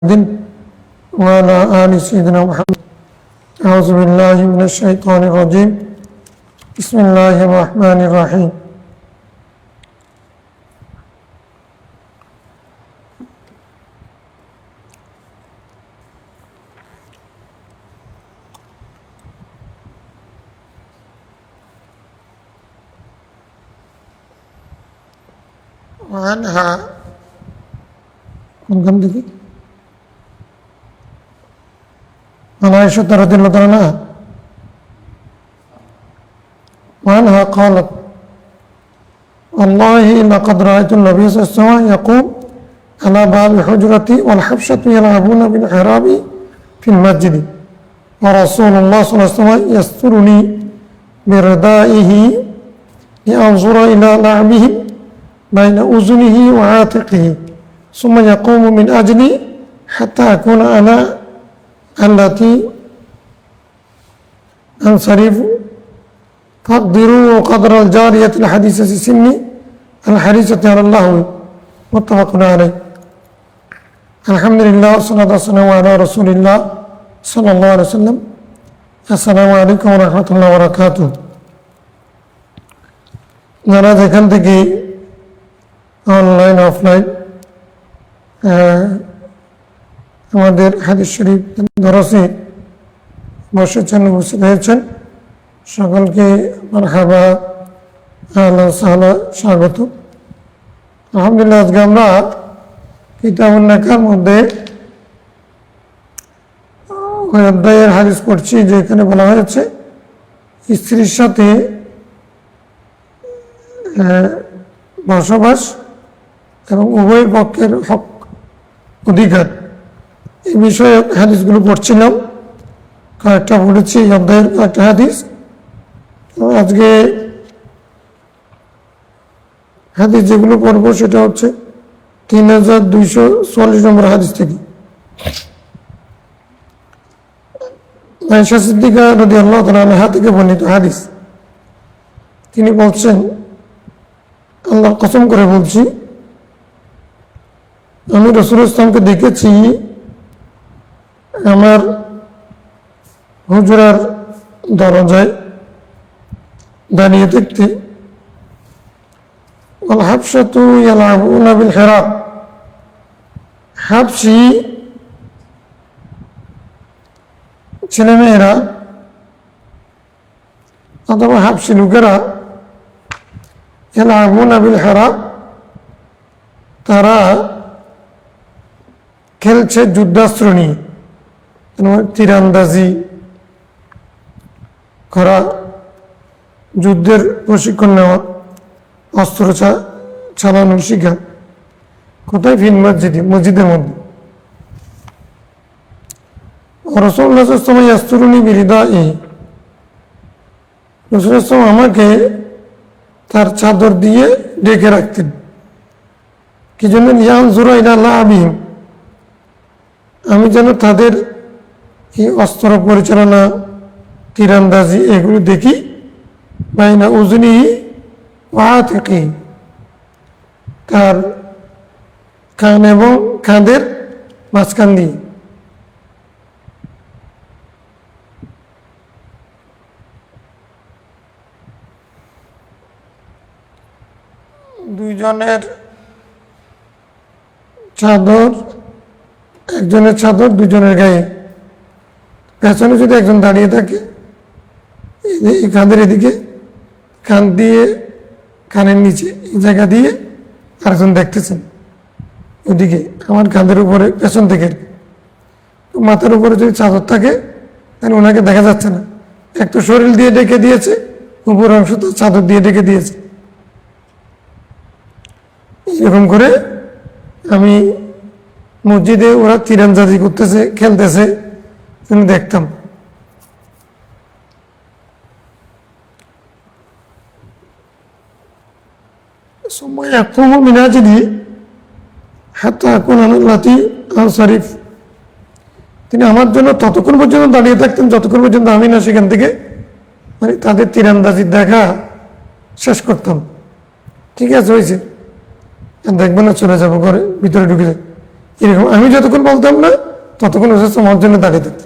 وعلى آل سيدنا محمد. أعوذ بالله من الشيطان الرجيم. بسم الله الرحمن الرحيم. وعنها من كم دقيقة؟ عن عائشة رضي الله عنها وعنها قالت: والله لقد رأيت النبي صلى الله عليه وسلم يقوم على باب حجرتي والحبشة يلعبون بالحراب في المسجد ورسول الله صلى الله عليه وسلم يسترني بردائه لأنظر إلى لعبهم بين أذنه وعاتقه ثم يقوم من أجلي حتى أكون أنا التي أنصرف فاقدروا قدر الجارية الحديثة سني الحريصة على الله. متفق عليه. الحمد لله والصلاة والسلام على رسول الله صلى الله عليه وسلم. السلام عليكم ورحمة الله وبركاته. যারা যেখান থেকে অনলাইন অফলাইন আমাদের হাদিস শরীফ দরসে বসেছেন, উপস্থিত হয়েছেন, সকলকে মারহাবা, আহলান সাহলা, স্বাগত। আলহামদুলিল্লাহ, আজকে আমরা কিতাবুন নিকাহের মধ্যে ওই অধ্যায়ের হাদিস পড়ছি যেখানে বলা হয়েছে স্ত্রীর সাথে বসবাস এবং উভয় পক্ষের হক অধিকার, এই বিষয়ে হাদিসগুলো পড়ছিলাম। কয়েকটা পড়েছি এই অধ্যায়ের কয়েকটা হাদিস। আজকে হাদিস যেগুলো পড়বো সেটা হচ্ছে 3244 নম্বর হাদিস থেকে। আয়েশা সিদ্দিকা রাদিয়াল্লাহু তাআলা আনহা থেকে বর্ণিত হাদিস। তিনি বলছেন, আল্লাহর কসম করে বলছি, আমি রাসূলুল্লাহ সাল্লাল্লাহু আলাইহি ওয়াসাল্লামকে দেখেছি আমার হুজরার দরজায় দাঁড়িয়ে দেখতে। ওয়াল হাবশাতু ইয়ালআবুনা বিল হিরাব, হাবশি ছেলেমেয়েরা অথবা হাবশি লোকেরা ইয়ালআবুনা বিল হিরাব, তারা খেলছে যুদ্ধাস্ত্র নিয়ে, তীরান্দাজি করা, যুদ্ধের প্রশিক্ষণ নেওয়া, অস্ত্র চালানোর শিখা। কোথায়? ফিল মসজিদে, মসজিদের মধ্যে। রাসূলুল্লাহ সাল্লাল্লাহু আলাইহি ওয়াসাল্লাম ইয়াসতুরুনি বিরিদাইহি, রাসূলুল্লাহ সাল্লাল্লাহু আলাইহি ওয়াসাল্লাম আমাকে তার চাদর দিয়ে ঢেকে রাখতেন। কি জন্য? লিয়ানজুরা ইলা লা'বিহিম, আমি যেন তাদের এই অস্ত্র পরিচালনা, তীরান্দাজি এগুলো দেখি। বাইনা উযনিহি ওয়া আতিকিহি, তার কান এবং কাঁধের মাঝখান দিয়ে। দুইজনের চাদর, একজনের চাদর দুজনের গায়ে। পেছনে যদি একজন দাঁড়িয়ে থাকে, এই কাঁধের এদিকে, কান দিয়ে, কানের নিচে এই জায়গা দিয়ে আরেকজন দেখতেছেন ওদিকে, আমার কাঁধের উপরে পেছন থেকে। মাথার উপরে যদি চাদর থাকে তাহলে ওনাকে দেখা যাচ্ছে না। এক তো শরীর দিয়ে ডেকে দিয়েছে, উপর অংশ তো চাদর দিয়ে ডেকে দিয়েছে। এরকম করে আমি মসজিদে ওরা তীরান্দাজি করতেছে, খেলতেছে, আমি দেখতাম। সময় এখন মিনাজিদি হাত্তা এখন আনাল্লাতি আনসারিফ, তিনি আমার জন্য ততক্ষণ পর্যন্ত দাঁড়িয়ে থাকতেন যতক্ষণ পর্যন্ত আমি না সেখান থেকে মানে তাদের তীরান্দাজির দেখা শেষ করতাম। ঠিক আছে, হয়েছে, দেখবো না, চলে যাবো ঘরে, ভিতরে ঢুকে যায়। এরকম আমি যতক্ষণ বলতাম না ততক্ষণ হুজুর আমার জন্য দাঁড়িয়ে থাকত।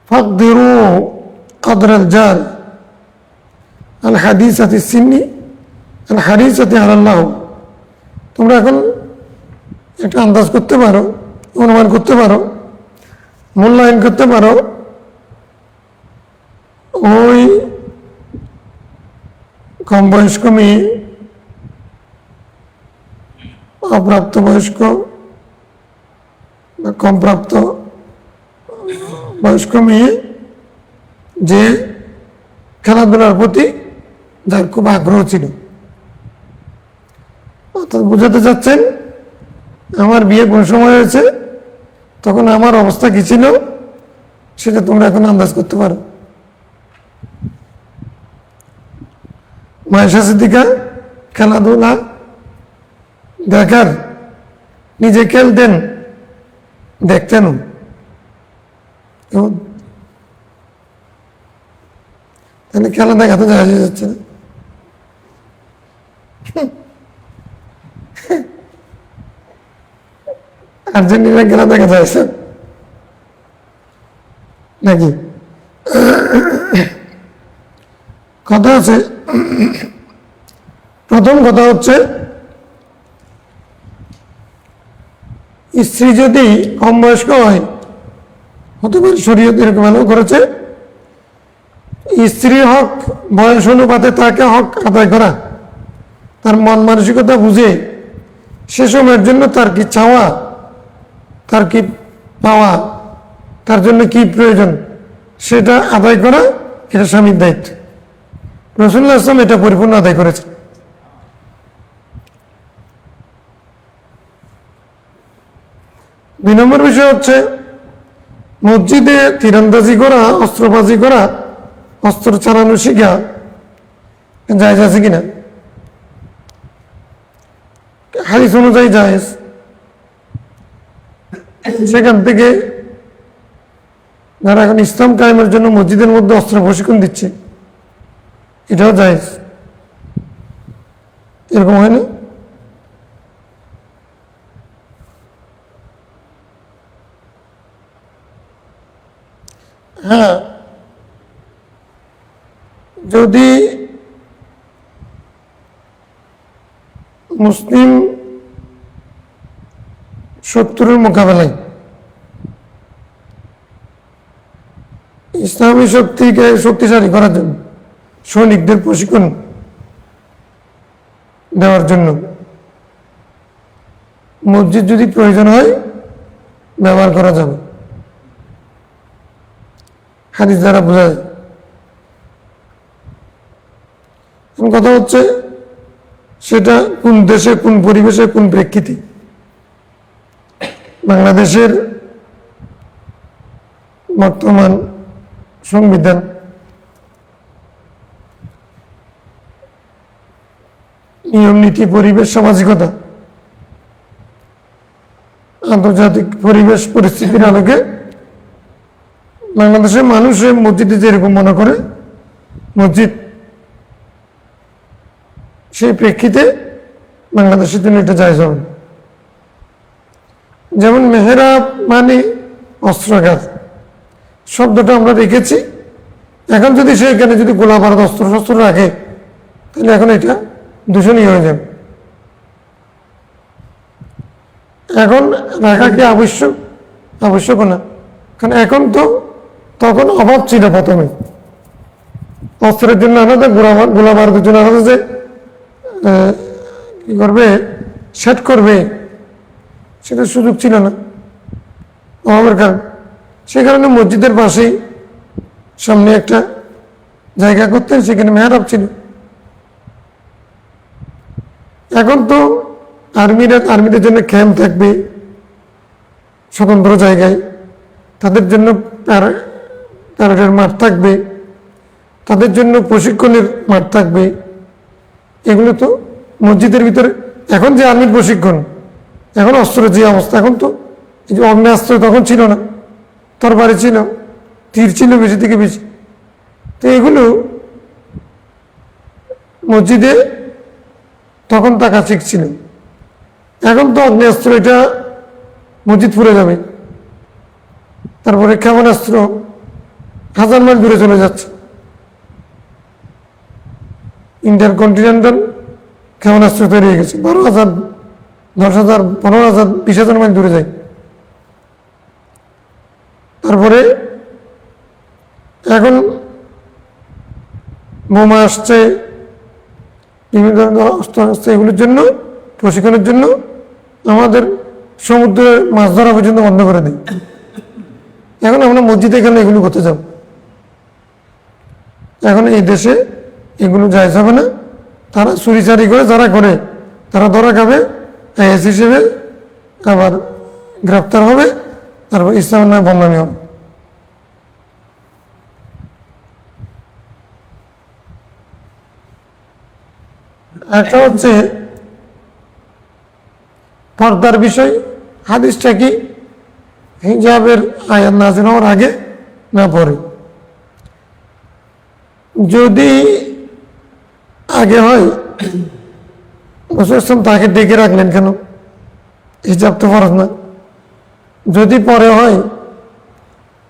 فاقدروا قدر الجار الحديثة السن الحريصة على الله। তোমরা এখন একটা আন্দাজ করতে পারো, অনুমান করতে পারো, মূল্যায়ন করতে পারো ওই কম বয়স্ক মেয়ে, অপ্রাপ্ত বয়স্ক বা কম প্রাপ্ত বয়স্ক মেয়ে যে খেলাধুলার প্রতি যার খুব আগ্রহ ছিল। অর্থাৎ বোঝাতে চাচ্ছেন আমার বিয়ে কোন সময় হয়েছে, তখন আমার অবস্থা কি ছিল সেটা তোমরা এখন আন্দাজ করতে পারো। মায়েশা সিদ্দিকা খেলাধুলা দেখার, নিজে খেলতেন, দেখতেন, তাহলে খেলা দেখা তো দেখা যাচ্ছে না। আর্জেন্টিনা খেলা দেখা যাচ্ছে নাকি? কথা আছে, প্রথম কথা হচ্ছে স্ত্রী যদি কম বয়স্ক হয়, হতে পারে শরীয়ত এরকম আলো করেছে স্ত্রীর হক বয়স অনুপাতে তাকে হক আদায় করা, তার মন মানসিকতা বুঝে সে সময়ের জন্য তার কি চাওয়া, তার কি পাওয়া, তার জন্য কি প্রয়োজন সেটা আদায় করা, এটা স্বামীর দায়িত্ব। রাসূলুল্লাহ সাল্লাল্লাহু আলাইহি ওয়াসাল্লাম এটা পরিপূর্ণ আদায় করেছে। দুই নম্বর বিষয় হচ্ছে মসজিদে তীরন্দাজি করা, অস্ত্রবাজি করা, অস্ত্র চালানো শিখা জায়েজ আছে কিনা? হাদিস অনুযায়ী জায়েজ। সেখান থেকে যারা এখন ইসলাম কায়েমের জন্য মসজিদের মধ্যে অস্ত্র প্রশিক্ষণ দিচ্ছে, এটাও জায়েজ। এরকম হয় না? হ্যাঁ, যদি মুসলিম শত্রুর মোকাবেলায় ইসলামী শক্তিকে শক্তিশালী করার জন্য, সৈনিকদের প্রশিক্ষণ দেওয়ার জন্য মসজিদ যদি প্রয়োজন হয় ব্যবহার করা যাবে, হাদিস দ্বারা বোঝা যায়। কথা হচ্ছে সেটা কোন দেশে, কোন পরিবেশে, কোন প্রেক্ষিতে। বাংলাদেশের বর্তমান সংবিধান নিয়ম নীতি, পরিবেশ, সামাজিকতা, আন্তর্জাতিক পরিবেশ পরিস্থিতির আলোকে বাংলাদেশের মানুষের মসজিদে যেরকম মনে করে মসজিদ, সেই প্রেক্ষিতে বাংলাদেশের জন্য এটা জায়েজ হবে। যেমন মেহরাব মানে অস্ত্রাগার শব্দটা আমরা রেখেছি, এখন যদি সে এখানে যদি গোলা বারুদ অস্ত্র শস্ত্র রাখে তাহলে এখন এটা দূষণীয় হয়ে যাবে। এখন রাখা কি আবশ্যক? আবশ্যক না, কারণ এখন তো তখন অভাব ছিল। প্রথমে অস্ত্রের জন্য আলাদা, গোলা বারুদের জন্য আলাদা, যে কি করবে, সেট করবে, সেটা সুযোগ ছিল না অভাবের কারণ। সে কারণে মসজিদের পাশেই সামনে একটা জায়গা করতেন, সেখানে মেহরাব ছিল। এখন তো আর্মিদের জন্য ক্যাম্প থাকবে স্বতন্ত্র জায়গায়, তাদের জন্য প্যারেডের মাঠ থাকবে, তাদের জন্য প্রশিক্ষণের মাঠ থাকবে। এগুলো তো মসজিদের ভিতরে। এখন যে আর্মির প্রশিক্ষণ, এখন অস্ত্রের যে অবস্থা, এখন তো এই যে অগ্নেয়াস্ত্র তখন ছিল না, তরবারি ছিল, তীর ছিল বেশি থেকে বেশি। তো এগুলো মসজিদে তখন টাকা শিখছিল। এখন তো অগ্নেয়াস্ত্র, এটা মসজিদ পুড়ে যাবে। তারপরে ক্ষেপণাস্ত্র 1000 মাইল দূরে চলে যাচ্ছে। ইন্টারকন্টিনেন্টাল ক্ষেপণাস্ত্র তৈরি হয়ে গেছে, 12,000, 10,000, 15,000, 20,000 মাইল দূরে যায়। তারপরে এখন বোমা আসছে, বিভিন্ন ধরনের অস্ত্র আসছে। এগুলোর জন্য, প্রশিক্ষণের জন্য আমাদের সমুদ্রে মাছ ধরা পর্যন্ত বন্ধ করে দিই। এখন আমরা মসজিদে গেলে এগুলো করতে যাব। এখন এই দেশে এগুলো জায়েজ হবে না। তারা চুরিচারি করে, যারা করে তারা ধরা খাবে, আইএস হিসেবে আবার গ্রেপ্তার হবে, তারপর ইসলামের নামে বদনামি হবে। একটা হচ্ছে পর্দার বিষয়। হাদিসটা কি হিজাবের আয়াত নাযিল হওয়ার আগে না পরে? যদি আগে হয়, রাসূল তাকে ডেকে রাখলেন কেন? হিজাব তো ফরজ না। যদি পরে হয়,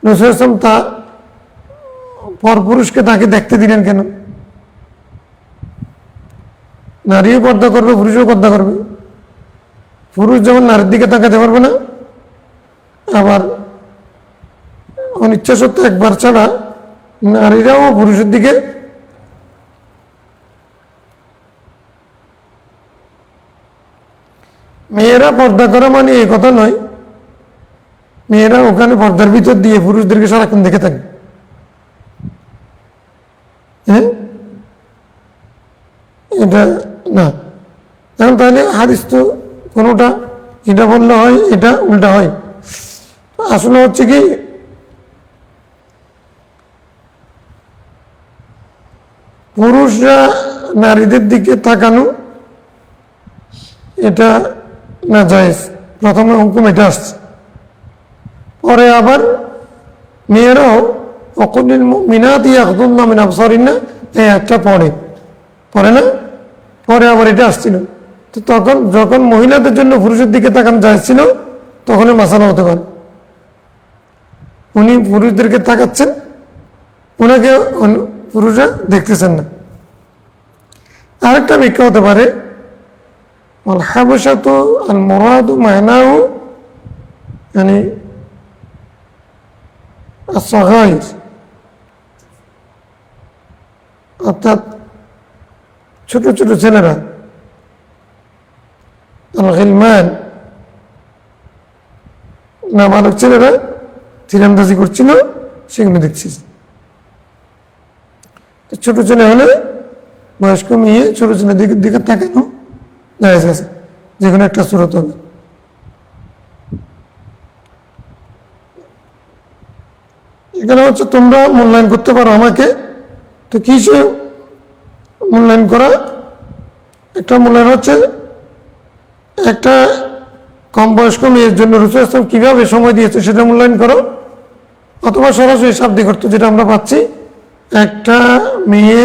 রাসূল তা পরপুরুষকে তাকে দেখতে দিলেন কেন? নারীও পর্দা করবে, পুরুষও পর্দা করবে। পুরুষ যেমন নারীর দিকে তাকাতে পারবে না, আবার অনিচ্ছা সত্ত্বে একবার ছাড়া নারীরাও পুরুষের দিকে মেয়েরা পর্দা করা মানে এই কথা নয় মেয়েরা ওখানে পর্দার ভিতর দিয়ে পুরুষদেরকে সারাক্ষণ দেখে থাকে। হ্যাঁ, এটা না। এখন তাহলে হাদিস তো কোনোটা এটা বললে হয়, এটা উল্টা হয়। আসলে হচ্ছে কি, পুরুষরা নারীদের দিকে তাকানো এটা না জায়েজ। প্রথমে হুকুম এটা আসছে, পরে আবার মেয়েরাও অকুলিল মুমিনাতি ইয়াগদুদনা মিন আবসারিহিন্না এই একটা পরে না, পরে আবার এটা আসছিল। তো তখন যখন মহিলাদের জন্য পুরুষের দিকে তাকানো জায়েজ ছিল, তখনই মাসালা হতে পারে। উনি পুরুষদেরকে তাকাচ্ছেন, ওনাকে পুরুষরা দেখতেছেন না। আরেকটা ব্যাখ্যা হতে পারে, আল হাবশাতু আল মুরাদু মানাহু মানে as-saghair, অর্থাৎ ছোট ছোট ছেলেরা, আল-গিলমান নাবালক ছেলেরা তীরন্দাজি করছিল, সেগুলো দেখছি। ছোট ছেলে হলে বয়স্ক মেয়ে ছোট ছেলের দিকে তাকানো জায়েজ আছে, যে কোনো একটা সূরত হবে। এখানে হচ্ছে তোমরা মূল্যায়ন করতে পারো আমাকে। তো কিসে মূল্যায়ন করা? একটা মূল্যায়ন হচ্ছে একটা কম বয়স্ক মেয়ের জন্য রাসূল ইসলাম কিভাবে সময় দিয়েছে সেটা মূল্যায়ন করো, অথবা সরাসরি শাব্দিক অর্থ যেটা আমরা পাচ্ছি, একটা মেয়ে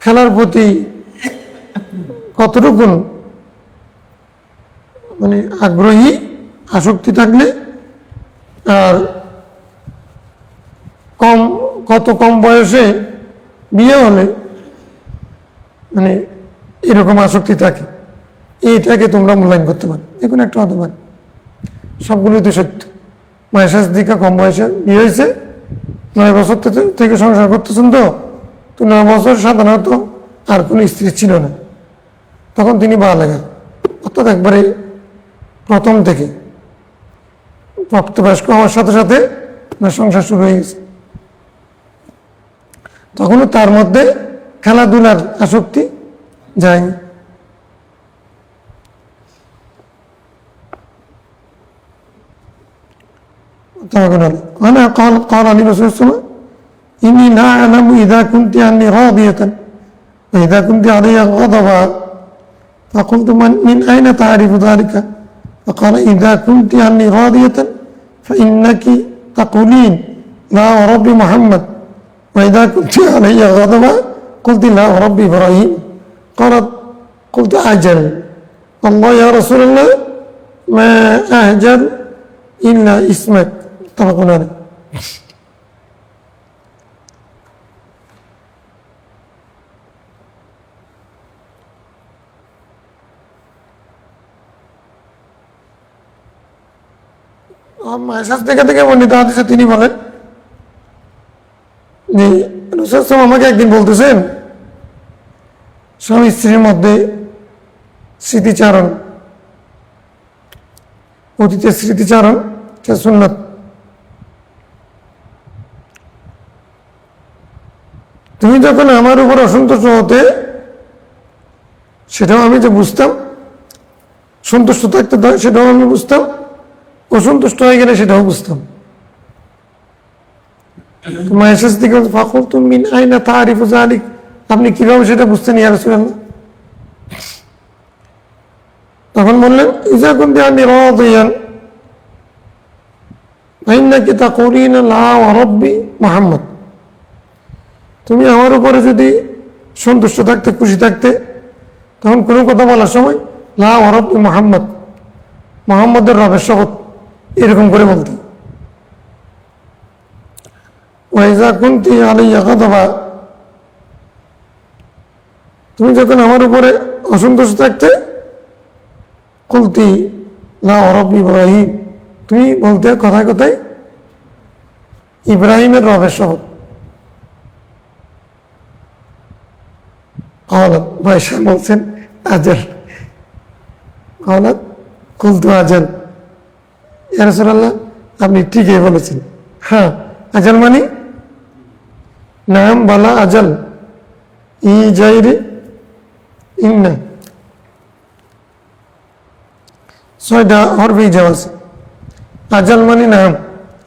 খেলার প্রতি কতটুকু মানে আগ্রহী, আসক্তি থাকলে, আর কত কম বয়সে বিয়ে হলে মানে এরকম আসক্তি থাকে, এইটাকে তোমরা মূল্যায়ন করতে পারো। এখন একটা হতে পারে, সবগুলোই তো সত্য। মায়েশা সিদ্দিকা কম বয়সে বিয়ে হয়েছে, 9 বছর থেকে সংসার করতেছেন। তো 9 বছর সাধারণত আর কোনো স্ত্রী ছিল না, তখন তিনি বালেগা, অর্থাৎ একবারে প্রথম থেকে প্রাপ্তবয়স্ক হওয়ার সাথে সাথে সংসার শুরু হয়ে গেছে। তখনও তার মধ্যে খেলাধুলার আসক্তি যায়নি। قال لي رسول الله صلى الله عليه وسلم إني لا أعلم إذا كنت عني راضية وإذا كنت علي غضبا فقلت من أين تعرف ذلك؟ فقال إذا كنت عني راضية فإنك تقولين لا ورب محمد وإذا كنت علي غضبا قلت لا رب إبراهيم قالت قلت أجل الله يا رسول الله ما أهجر إلا اسمك متفق عليه থেকে বর্ণিত হাদিসে তিনি বলেন যে রাসূল আমাকে একদিন বলতেছেন স্বামী স্ত্রীর মধ্যে স্মৃতিচারণ অতীতের স্মৃতিচারণ সুন্নাত তুমি যখন আমার উপর অসন্তুষ্ট হতে সেটাও আমি যে বুঝতাম সন্তুষ্ট থাকতে সেটাও আমি বুঝতাম অসন্তুষ্ট হয়ে গেলে সেটাও বুঝতাম মায়ের কাছ থেকে ফাকুল তুমি আইনা তারিফু যালিক আপনি কিভাবে সেটা বুঝতেন ইয়া রাসূলুল্লাহ তখন বললেন ইজা কুনতি আনি রাদিয়ান ফাইন্নাকি তাকুলিনা লা ওয়া রাব্বি মুহাম্মদ তুমি আমার উপরে যদি সন্তুষ্ট থাকতে খুশি থাকতে তখন কোনো কথা বলার সময় লা ওয়া রাব্বি মুহাম্মদ মুহাম্মদের রবের শপথ এরকম করে বলতে ওয়াইজা কুনতি আলাইয়া গাদাবা তুমি যখন আমার উপরে অসন্তুষ্ট থাকতে কুলতি লা রব্বি ইব্রাহিম তুমি বলতে কথায় কথায় ইব্রাহিমের রবের শপথ قالت বাইশা বলছেন আজল قالت কুলতু আজল ইয়া রাসূলুল্লাহ আপনি ঠিকই বলেছেন হ্যাঁ আজল মানে নাম বালা আজল ই জাইরে ইন্না ছয়টা হরফে ইজাব আছে আজল মানে নাম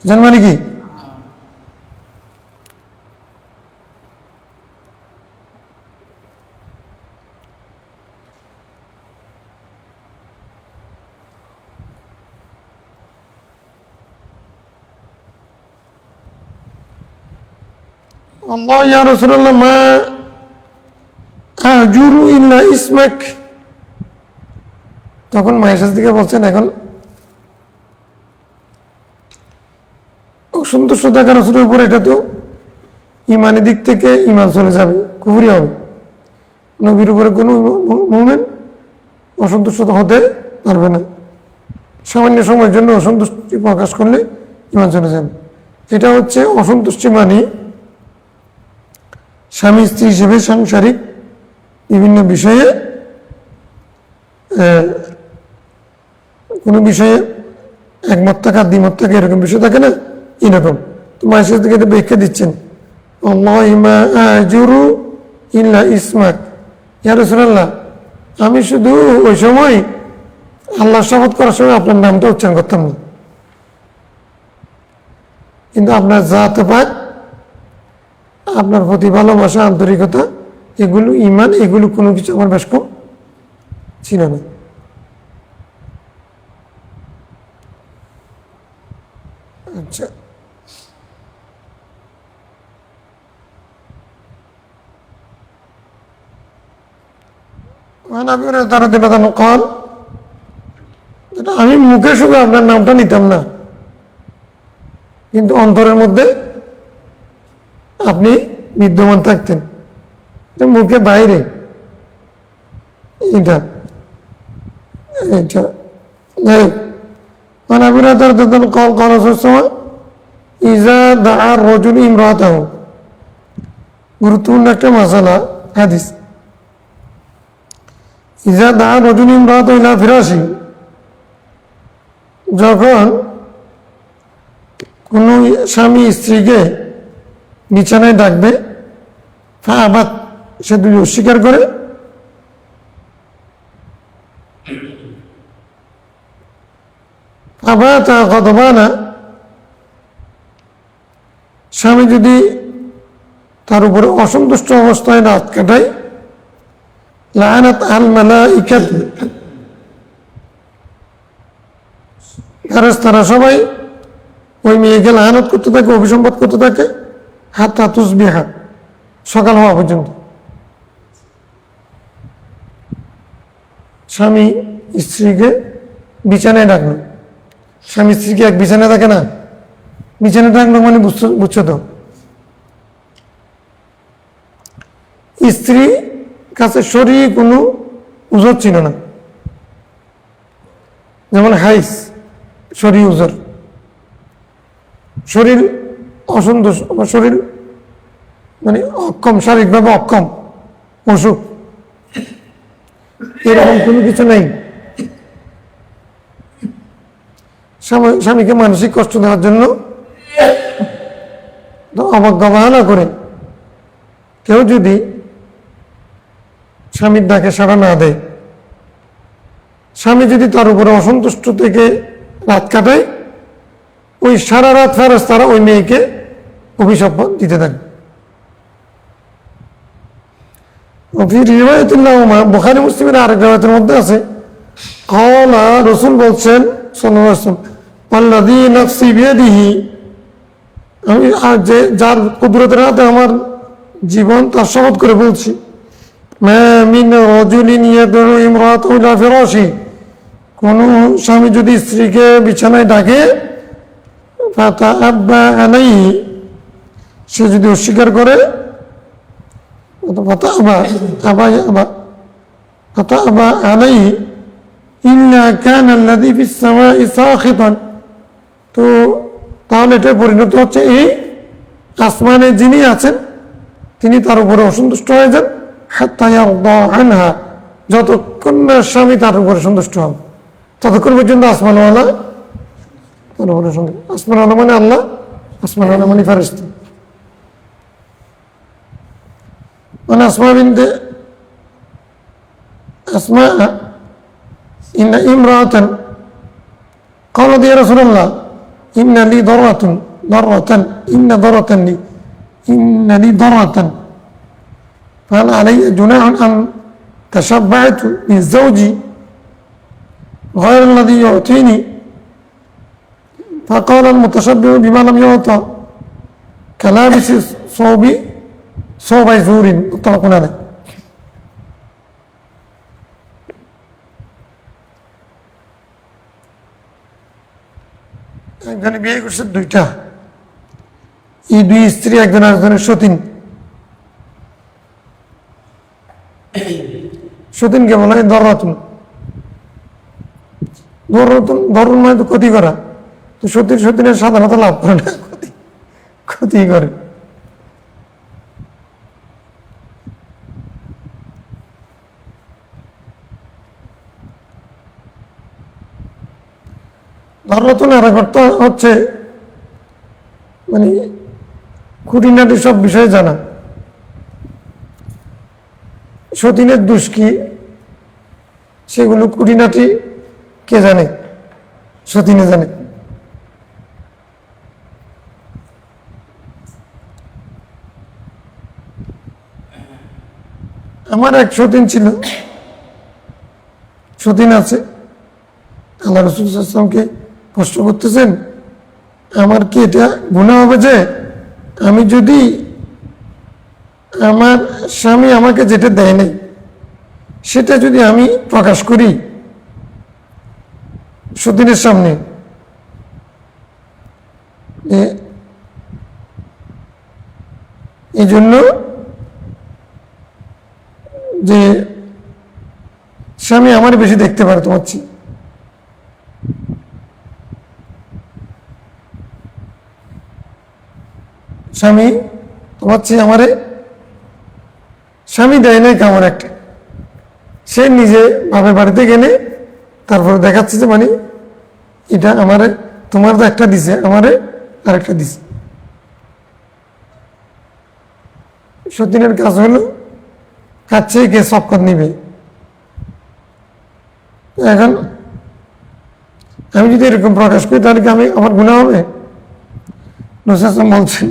আজল মানে কি আল্লাহ ইয়া রাসূলুল্লাহ মা আজুরু ইল্লা ইসমাক তখন মায়ের কাছ থেকে বলছেন এখন অসন্তুষ্ট থাকা রাসূলের উপর এটা তো ইমানের দিক থেকে ইমান চলে যাবে কুফরি হবে নবীর উপরে কোনো মুমিন অসন্তুষ্ট হতে পারবে না সামান্য সময়ের জন্য অসন্তুষ্টি প্রকাশ করলে ইমান চলে যাবে এটা হচ্ছে অসন্তুষ্টি মানে স্বামী স্ত্রী হিসেবে সাংসারিক বিভিন্ন বিষয়ে কোনো বিষয়ে একমত থাকা দ্বিমত থাকা এরকম বিষয় থাকে না এরকম তো মায়ের সাথে থেকে এটা ব্যাখ্যা দিচ্ছেন আল্লাহিমা আজুরু ইল্লা ইসমাক ইয়া রাসূলুল্লাহ আমি শুধু ওই সময় আল্লাহর শপথ করার সময় আপনার নামটা উচ্চারণ করতাম না কিন্তু আপনার জাত পাক আপনার প্রতি ভালোবাসা আন্তরিকতা এগুলো ইমান এগুলো কোনো কিছু আমার বেশ কম ছিল না আচ্ছা আমি মুখে শুধু আপনার নামটা নিতাম না কিন্তু অন্তরের মধ্যে আপনি বিদ্যমান থাকতেন মুখে বাইরে এটা এটা গুরুত্বপূর্ণ একটা মাসালা হাদিস ইজা দা রজুল ইমরাত ইলা ফিরাশি যখন কোন স্বামী স্ত্রীকে বিছানায় ডাকবে ফাআবাত সে দুই অস্বীকার করে আবাতা গদবানা স্বামী যদি তার উপরে অসন্তুষ্ট অবস্থায় রাত কাটায় লাআনাত আল মালাইকাত ফেরেশতারা সবাই ওই মেয়েকে লাআনত করতে থাকে অভিসম্পাত করতে থাকে হাত্তা তুসবিহা, সকাল হওয়া পর্যন্ত। স্বামী স্ত্রীকে বিছানায় ডাকলো, স্বামী স্ত্রীকে এক বিছানায় থাকে না, বিছানায় ডাকলো মানে বুঝছো তো, স্ত্রী কাছে শরীর কোনো উজর ছিল না, যেমন হাইস শরীর উজর, শরীর অসন্তোষ বা শরীর মানে অক্ষম, শারীরিকভাবে অক্ষম, অসুখ, এরকম কোনো কিছু নেই। স্বামীকে মানসিক কষ্ট দেওয়ার জন্য অবজ্ঞাবহেলা করে কেউ যদি স্বামীর ডাকে সাড়া না দেয়, স্বামী যদি তার উপরে অসন্তুষ্ট থেকে রাত কাটায়, ওই সারা রাত ফেরেশতারা ওই মেয়েকে অভিশাপ দিতে থাকে। বুখারী মুসলিমের আরেক রিওয়ায়াতের মধ্যে আছে, ক্বালা, রাসূল বলছেন সাল্লাল্লাহু আলাইহি ওয়াসাল্লাম, ওয়াল্লাযী নাফসি বিয়াদিহি, আমি যে যার কুদরতের হাতে আমার জীবন, তার শপথ করে বলছি, মা মিন রাজুলিন ইয়াদউ ইমরাতাহু ইলা ফিরাশি, কোন স্বামী যদি স্ত্রীকে বিছানায় ডাকে, ফাতাআব্বা আলাইহি, সে যদি অস্বীকার করে, ফাতাআবা আলাইহি ইল্লা কানা আল্লাযী ফিস সামাই সাখিতান, তো তাহলে এটা পরিণত হচ্ছে এই আসমানে যিনি আছেন তিনি তার উপরে অসন্তুষ্ট হয়ে যান, হাত্তা ইয়ারদা আনহা, যতক্ষণ না স্বামী তার উপরে সন্তুষ্ট হন ততক্ষণ পর্যন্ত আসমানওয়ালা তার উপরে সন্তুষ্ট। আসমানওয়ালা মানে আল্লাহ, আসমানওয়ালা মানে ফেরেশতা। মানে আসমা বিনতে আসমা ইন্না ইমরাতান ক্বালাত ইয়া রাসূলুল্লাহ ইন্না লি দাররাতান ইন্না দাররাতান লি ইন্না লি দাররাতান فهل علي جناح أن تشبعت من زوجي غير الذي يعطيني؟ فقال المتشبع بما لم يعطى كلابس صوب زور، متفق عليه। একজনে বিয়ে করছে দুইটা, এই দুই স্ত্রী একজন আরেকজনের সতীন। সতীনকে বলা হয় দররাতুন। দরুন মানে তো ক্ষতি করা, তো সতীনের সাধারণত লাভ করে না, ক্ষতি করে। দররাতুন আর একটা হচ্ছে মানে খুঁটিনাটি সব বিষয়ে জানা। সতীনের দোষ কি সেগুলো খুঁটিনাটি কে জানে? সতীনে জানে। আমার এক সতীন ছিল, সতীন আছে, আল্লাহ রাসূল সাল্লাল্লাহু আলাইহি ওয়াসাল্লামকে প্রশ্ন করতেছেন, আমার কি এটা গুনাহ হবে যে আমি যদি আমার স্বামী আমাকে যেটা দেয় নাই সেটা যদি আমি প্রকাশ করি সতীনের সামনে, এই জন্য যে স্বামী আমার বেশি দেখতে পারে তোমার চেয়ে। স্বামী তোমার চেয়ে আমারে স্বামী দেয় নাই কেমন একটা, সে নিজে বাপের বাড়িতে গেলে তারপরে দেখাচ্ছে যে মানে এটা আমারে, তোমার তো একটা দিছে, আমারে আরেকটা দিছে। সতীনের কাজ হলো কাছে কে শপথ নিবে। এখন আমি যদি এরকম প্রকাশ করি তাহলে কি আমার গুনাহ হবে? রাসূল সাল্লাল্লাহু আলাইহি ওয়াসাল্লাম বলছেন,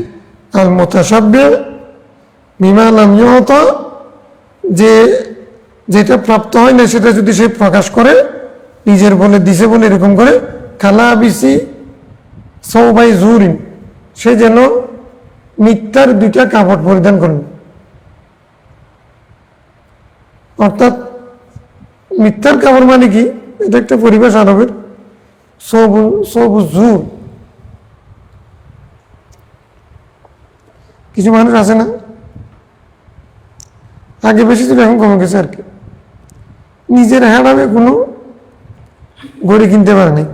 আল মুতাশাব্বিহ বিমা লাম ইউতা, যেটা প্রাপ্ত হয় না সেটা যদি সে প্রকাশ করে, নিজের বলে দিছে বলে এরকম করে, কালাবিসি সওবাই জুরিন, সে যেন মিথ্যার 2টা কাপড় পরিধান করল। অর্থাৎ মিথ্যার কাপড় মানে কি, এটা একটা পরিবেশ আরবের, সবুজুর। কিছু মানুষ আছে না, আগে বেশি ছিল এখন কমে গেছে আর কি, নিজের হ্যাডামে কোনো ঘড়ি কিনতে পারে নাই,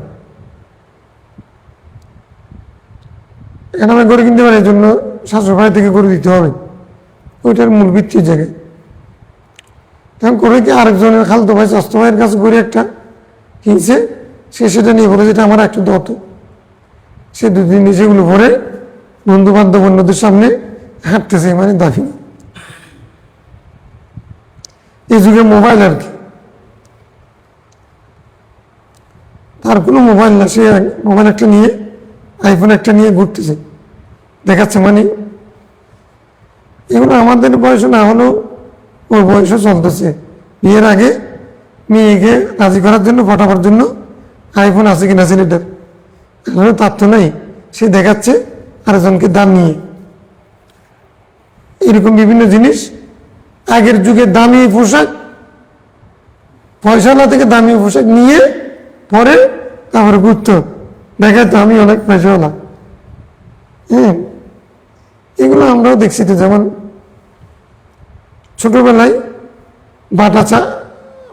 হ্যাডামে ঘড়ি কিনতে পারে, এই জন্য শাশুড়ি ভাই থেকে করে দিতে হবে, ওইটার মূল ভিত্তির জায়গায়। তখন করে কি আরেকজনের খালতো ভাই চাস্তো ভাইয়ের কাছে ঘড়ি একটা কিনছে, সে সেটা নিয়ে বলে যেটা আমার একটু দত, সে 2 দিন সেগুলো ভরে বন্ধু বান্ধব অন্যদের সামনে হাঁটতেছে, মানে দাবি। এই যুগে মোবাইল আর কি, তার কোনো মোবাইল না, সে মোবাইল একটা নিয়ে, আইফোন একটা নিয়ে ঘুরতেছে, দেখাচ্ছে। মানে এগুলো আমাদের বয়স না হলেও ওর বয়সও চলতেছে। বিয়ের আগে মেয়েকে রাজি করার জন্য, পাঠাবার জন্য আইফোন আছে কিনা ছেলেটার, তার তো নাই, সে দেখাচ্ছে আরেকজনকে দাম নিয়ে। এরকম বিভিন্ন জিনিস, আগের যুগে দামি পোশাক, পয়সাওয়ালা থেকে দামি পোশাক নিয়ে পরে তারপরে ঘুরতো, দেখাতো আমি অনেক পয়সাওয়ালা। এগুলো আমরাও দেখছি তো, যেমন ছোটবেলায়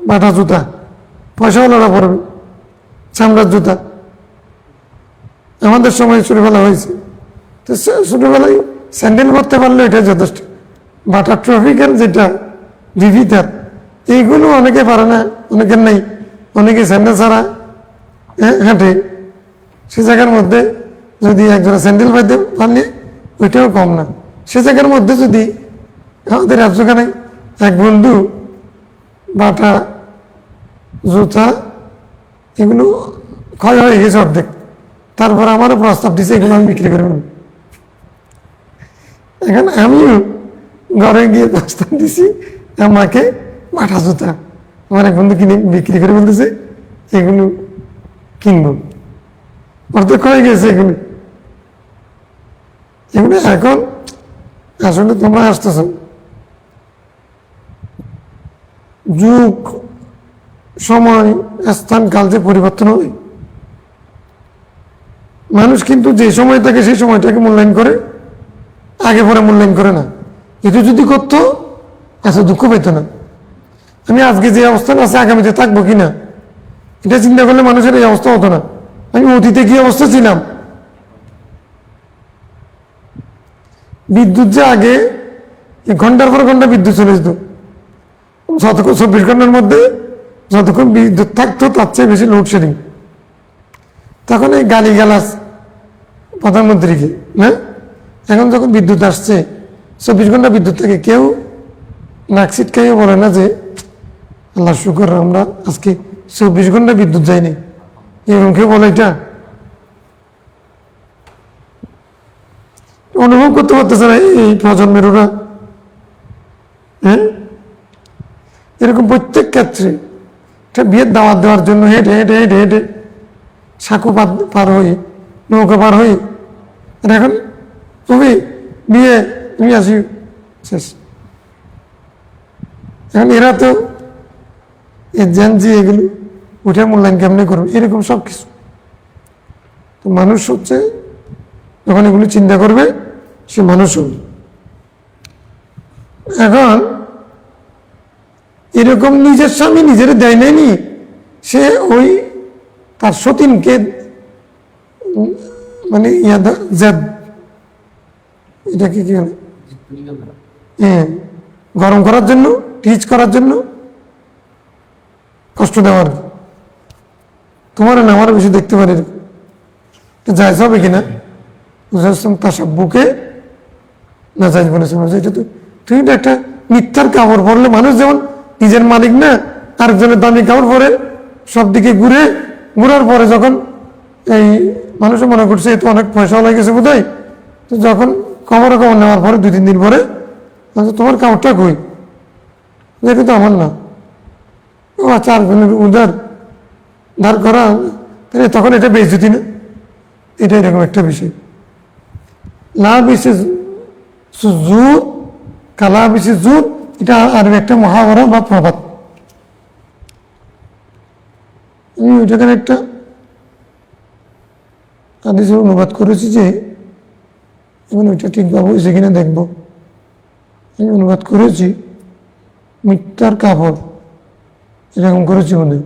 বাটা জুতা পয়সাওয়ালারা পরবে, চামড়ার জুতা। আমাদের সময় ছোটবেলা হয়েছে, তো ছোটবেলায় স্যান্ডেল পরতে পারলে এটা যথেষ্ট। বাটা ট্রফিক্যাল যেটা ভিভিটার, এইগুলো অনেকে পারে না, অনেকের নেই, অনেকে স্যান্ডেল ছাড়া হাঁটে। সে জায়গার মধ্যে যদি একজনের স্যান্ডেল পাইতে পারলে ওইটাও কম না। সে জায়গার মধ্যে যদি আমাদের একজনে এক বন্ধু বাটা জুতা এগুলো ক্ষয় হয়ে গেছে অর্ধেক, তারপর আমারও প্রস্তাব দিছে এগুলো আমি বিক্রি করে নেব। এখন আমিও ঘরে গিয়ে প্রস্তাব দিছি আমাকে বাটা জুতা, আমার এক বন্ধু কিনে বিক্রি করে বলতেছে এগুলো কিনবো, অর্ধেক হয়ে গেছে এগুলো। এগুলো এখন আসলে তোমরা আসতেছ, যুগ সময় স্থান কাল যে পরিবর্তন হবে, মানুষ কিন্তু যে সময় থাকে সেই সময়টাকে মূল্যায়ন করে, আগে পরে মূল্যায়ন করে না। এটা যদি করতো এত দুঃখ পেত না। আমি আজকে যে অবস্থান আছে আগামীতে থাকবো কিনা এটা চিন্তা করলে মানুষের এই অবস্থা হতো না। আমি অতীতে কি অবস্থা ছিলাম, বিদ্যুৎ যে আগে ঘন্টার পর ঘন্টা বিদ্যুৎ চলে যেত, যতক্ষণ 24 ঘন্টার মধ্যে যতক্ষণ বিদ্যুৎ থাকতো তার চেয়ে বেশি লোডশেডিং। তখন এই গালিগালাজ প্রধানমন্ত্রীকে না, এখন যখন বিদ্যুৎ আসছে 24 ঘন্টা বিদ্যুৎ থাকে, কেউ নাকশিট খাইও বলে না যে আল্লাহ শুকর আমরা আজকে 24 ঘন্টা বিদ্যুৎ যায়নি, এরকম কেউ বলে? এটা অনুভব করতে পারতেছে না এই প্রজন্মের ওরা। এরকম প্রত্যেক ক্ষেত্রে একটা বিয়ের দাওয়াত দেওয়ার জন্য হেঁটে হেঁটে হেঁটে হেঁটে সাঁকো পার হই, নৌকা পার হই, আর এখন তুমি বিয়ে তুমি আসি শেষ। এখন এরা তো এগুলো উঠে মূল্যায়ন কেমনে করবে, এরকম সব কিছু। তো মানুষ হচ্ছে যখন এগুলো চিন্তা করবে সে মানুষ হবে। এখন এরকম নিজের স্বামী নিজের দেয় নেয়নি, সে ওই তার সতীনকে মানে এটাকে কি বলে, গরম করার জন্য, টিচ করার জন্য কষ্ট দেওয়ার। তোমার না আমার বেশি দেখতে পারি, জায়জ হবে কিনা তার সব বুকে না জায়জ বলেছে। এটা তো তুমি তো একটা মিথ্যার কাপড় পরলে, মানুষ যেমন নিজের মালিক না, আরেকজনের দামি কাপড় পরে সব দিকে ঘুরার পরে যখন এই মানুষ মনে করছে এ তো অনেক পয়সা হয়ে গেছে বোধ হয়, তো যখন খবর নেওয়ার পরে 2-3 দিন পরে তোমার কাপড়টা কই, এটা তো আমার না, ও আচ্ছা আরেকজনের উদার ধার করা, তখন এটা বেইজ্জতি না। এটা এরকম একটা বিষয়। লাভ ইস জুদ কালা বেশি জুদ, এটা আরবি একটা মহাবরা বা প্রবাদ। আমি ওইটাকে একটা হাদিসের অনুবাদ করেছি যে এখন ওইটা ঠিকভাবে হয়েছে কিনা দেখব। আমি অনুবাদ করেছি মিথ্যার কাপড়, এরকম করেছি মনে।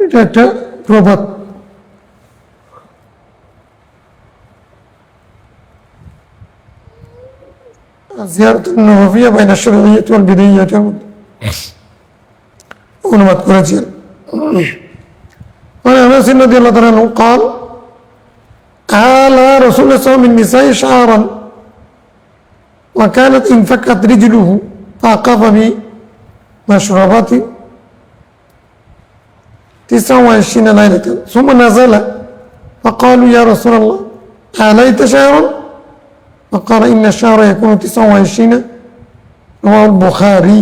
এটা একটা প্রবাদ। জিয়ারাতুন নববিয়্যা বাইনা শরঈয়্যাতি ওয়াল বিদইয়্যাতি অনুবাদ করেছেন। وعن انس رضي الله عنه قال آلى رسول الله صلى الله عليه وسلم من نسائه شعرا وكانت انفكت رجله فأقام بمشربات 29 ليلة ثم نزل فقالوا يا رسول الله آليت شعرا فقال إن الشعر يكون 29 رواه البخاري.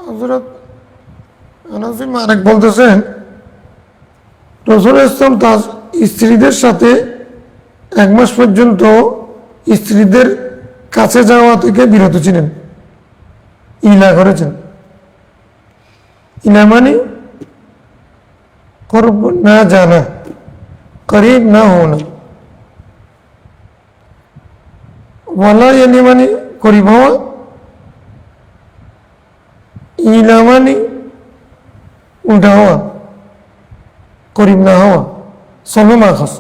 হযরত আনাস বিন মালিক বলতেছেন রাসূল ইসলাম তার স্ত্রীদের সাথে 1 মাস পর্যন্ত স্ত্রীদের কাছে যাওয়া থেকে বিরত ছিলেন, ইলা করেছেন। ইলা মানে করব না জানা, করিব না হোনা। ওয়ালা ইয়ানি মানে করিব হওয়া, ইলা মানে উল্টা হওয়া, করিব না হওয়া, সবে মাখাস।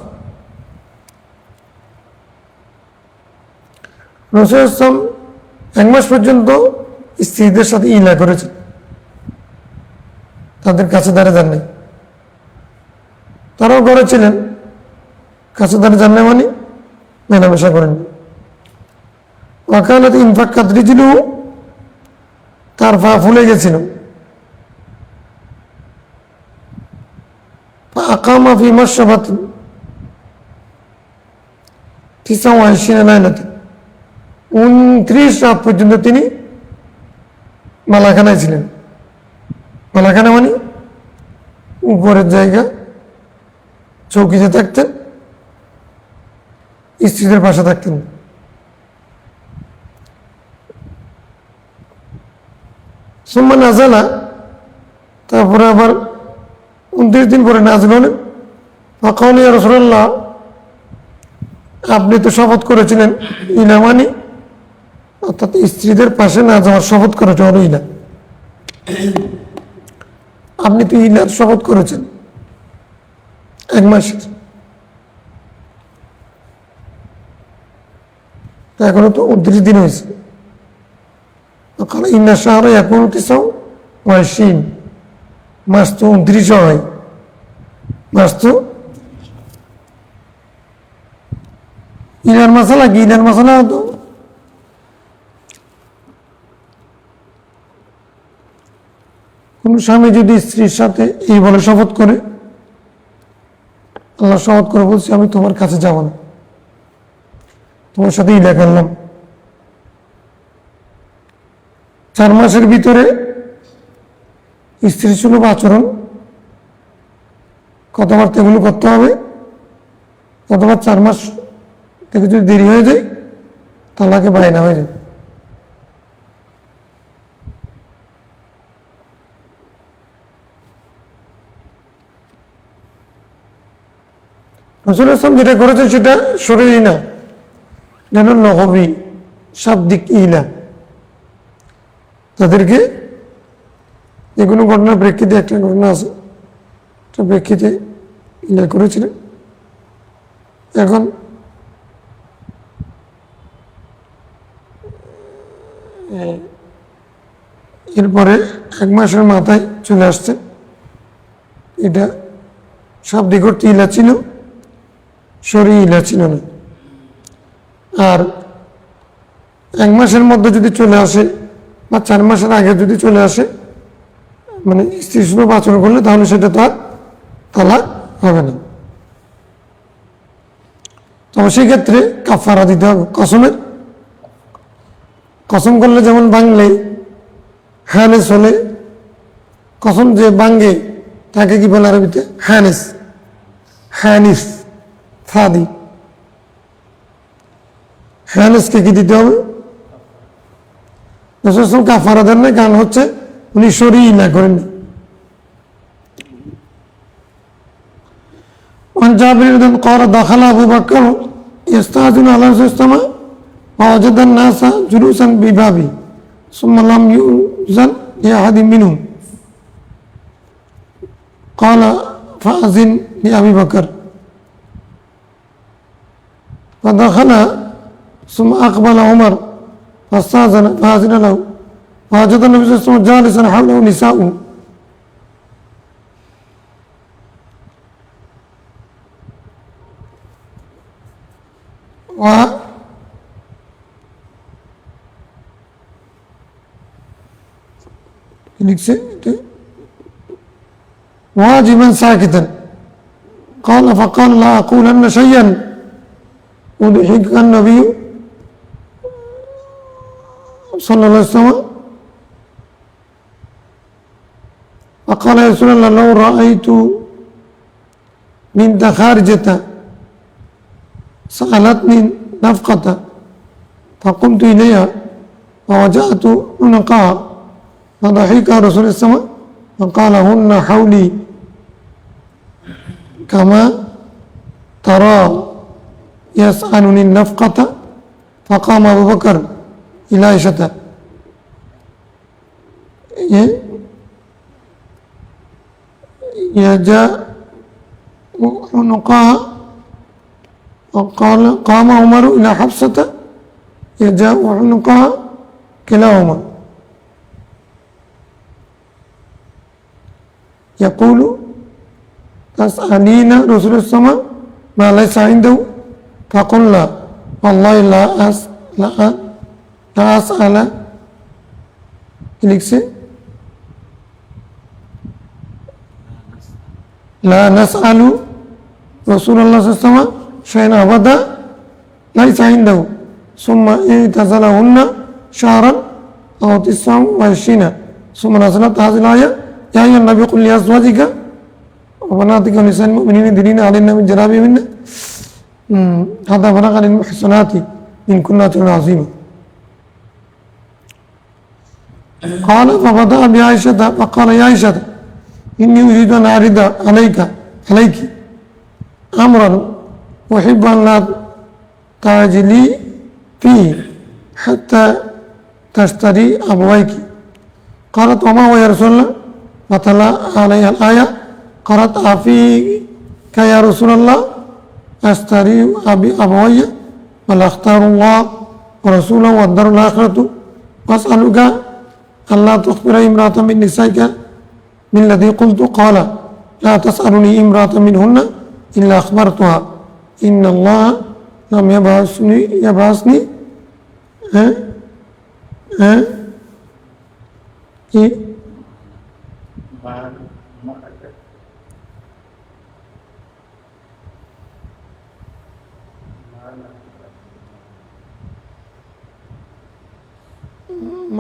রাসূল ইসলাম 1 মাস পর্যন্ত স্ত্রীদের সাথে ইলা করেছেন, তাদের কাছে দাঁড়ে যান নাই। তারাও ঘরে ছিলেন, কাছে দাঁড়ে যান নাই মানে মেলামেশা করেন। ওয়াকানাত ইনফাক্কাত রিজলুহু, তার পা ফুলে গেছিল। আকামা ফি মাশরাবাতিন 29 লাইলাতে, 29 রাত পর্যন্ত তিনি মালাখানায় ছিলেন। মালাখানা মানে উপরের জায়গা, চৌকিতে থাকতেন, স্ত্রীদের পাশে থাকতেন। সুম্মা নাজালা, তারপরে আবার 29 দিন পরে নাজিল হলেন। ফাকাল ইয়া রাসূলুল্লাহ, আপনি তো শপথ করেছিলেন ইলা মানে, অর্থাৎ স্ত্রীদের পাশে না যাওয়ার শপথ করেছে হলো ইলা। আপনি তো ইলার শপথ করেছেন 1 মাসের, এখনো তো 29 দিন হয়েছে। ইন্না শাহরা ইয়াকুনু 29, মাস তো 29 হয়, মাস তো ইলার মাসালা কি? ইলার মাসালা তো কোন স্বামী যদি স্ত্রীর সাথে এই বলে শপথ করে, আল্লাহ শপথ করে বলছে আমি তোমার কাছে যাব না, তোমার সাথে ইলা করলাম। 4 মাসের ভিতরে স্ত্রী সুলভ আচরণ কথাবার্তা এগুলো করতে হবে, অথবা 4 মাস থেকে যদি দেরি হয়ে যায় তালাকে বায়না হয়ে যায়। রাসূল ইসলাম যেটা করেছেন সেটা শরীরই না, যেন নহবি শাব্দিক ইলা। তাদেরকে যে কোনো ঘটনার প্রেক্ষিতে, একটা ঘটনা আছে, প্রেক্ষিতে ইলা করেছিলেন। এখন এরপরে 1 মাসের মাথায় চলে আসছে। এটা শাব্দিক অর্থে ইলা ছিল, শরীর ইলা ছিল না। আর 1 মাসের মধ্যে যদি চলে আসে বা 4 মাসের আগে যদি চলে আসে মানে স্ত্রী সুলভ আচরণ করলে তাহলে সেটা তার তালাক হবে না। তবে সেক্ষেত্রে কাফারা দিতে হবে কসম করলে, যেমন ভাঙলে হ্যানেস হলে, কসম যে ভাঙ্গে তাকে কি বলে আরবিতে? হ্যানিস ফাদি। হ্যানেসকে কি দিতে হবে? রাসূল কাফারা দেন না, কারণ হচ্ছে উনি শরীই না করেননি। عن جابر قال دخل أبو بكر يستأذن على رسول الله فوجد الناس جلوسا ببابه ثم لم يؤذن لأحد منهم قال فأذن لأبي بكر فدخل ثم أقبل عمر فاستأذن فأذن له فوجد النبي صلى الله عليه وسلم جالسا حوله نساؤه واجبا ساكتا قال فقال لا أقولن شيئا أضحك النبي صلى الله عليه وسلم فقال يا رسول الله لو رأيت بنت خارجة سألتني نفقة فقمت إليها فوجأت عنقها فضحك رسول الله فقال هن حولي كما ترى يسألني النفقة فقام أبو بكر إلى عائشة يجاء عنقها وقال قام عمر إلى حفصة يجاء عنقها كلاهما يقول تسألين رسول السماء ما ليس عنده فقلنا والله لا أسأل لا نسأل رسول الله صلى الله عليه وسلم شيئا أبدا ليس عنده ثم اعتزلهن شهرا أو 29 ثم نزلت هذه الآية يا أيها النبي قل لأزواجك وبناتك ونساء المؤمنين يدنين عليهن من جلابيبهن هذا بلغ للمحصنات من كنا أجرا عظيما. قال فبدأ بعائشة فقال يا عائشة إني أريد أن أعرض عليك أمرا أحب أن لا تعجلي فيه حتى تشتري أبويك. قالت وما هو يا رسول الله؟ فتلا عليها الآية قالت أفيك يا رسول الله أشتري أبوي بل أختار الله ورسوله والدار الآخرة وأسألك ألا تخبر امرأة من نسائك من الذي قلت. قال لا تسألني امرأة منهن إلا أخبرتها إن الله لم يبعثني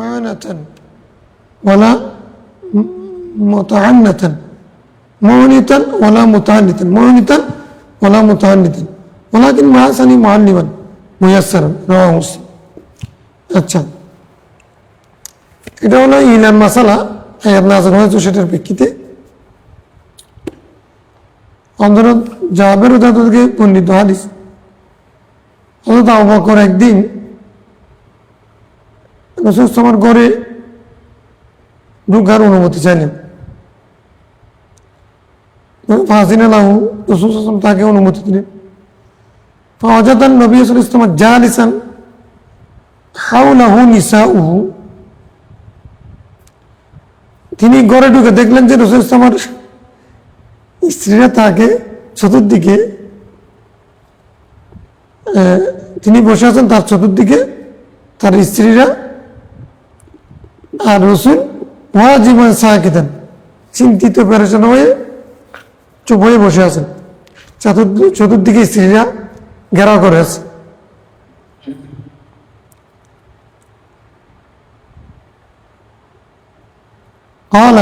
معنة ولا متعنتا معنتا ولا متعنتا معنتا ولا متعنتا ولكن بعثني معلما ميسرا رواه مسلم. আচ্ছা, এটা হলো ইলান মাসালা আয়াত নাযিল হয়েছে সেটার প্রেক্ষিতে। হযরত জাবের রাদিয়াল্লাহু থেকে বর্ণিত হাদিস, হযরত আবু বকর একদিন রাসূল সাল্লাল্লাহু ঘরে ঢোকার অনুমতি চাইলেন। ফাযিনা লাহু, রাসূল সাল্লাল্লাহু আলাইহি ওয়াসাল্লাম তাকে অনুমতি দিলেন। ফাওয়াজাদান নবী সাল্লাল্লাহু আলাইহি ওয়াসাল্লাম জালিসান হাওলাহু নিসাউহু, তিনি ঘরে ঢুকে দেখলেন যে রাসূল সাল্লাল্লাহু আলাইহি ওয়াসাল্লামের স্ত্রীরা তাকে চতুর্দিকে, তিনি বসে আছেন তার চতুর্দিকে তার স্ত্রীরা, আর রাসূল ওয়াজিবান সাকিতান চিন্তিত পেরেশান হয়ে চুপ হয়ে বসে আছেন, চতুর্দিকে স্ত্রীরা ঘেরাও করে আছে। قال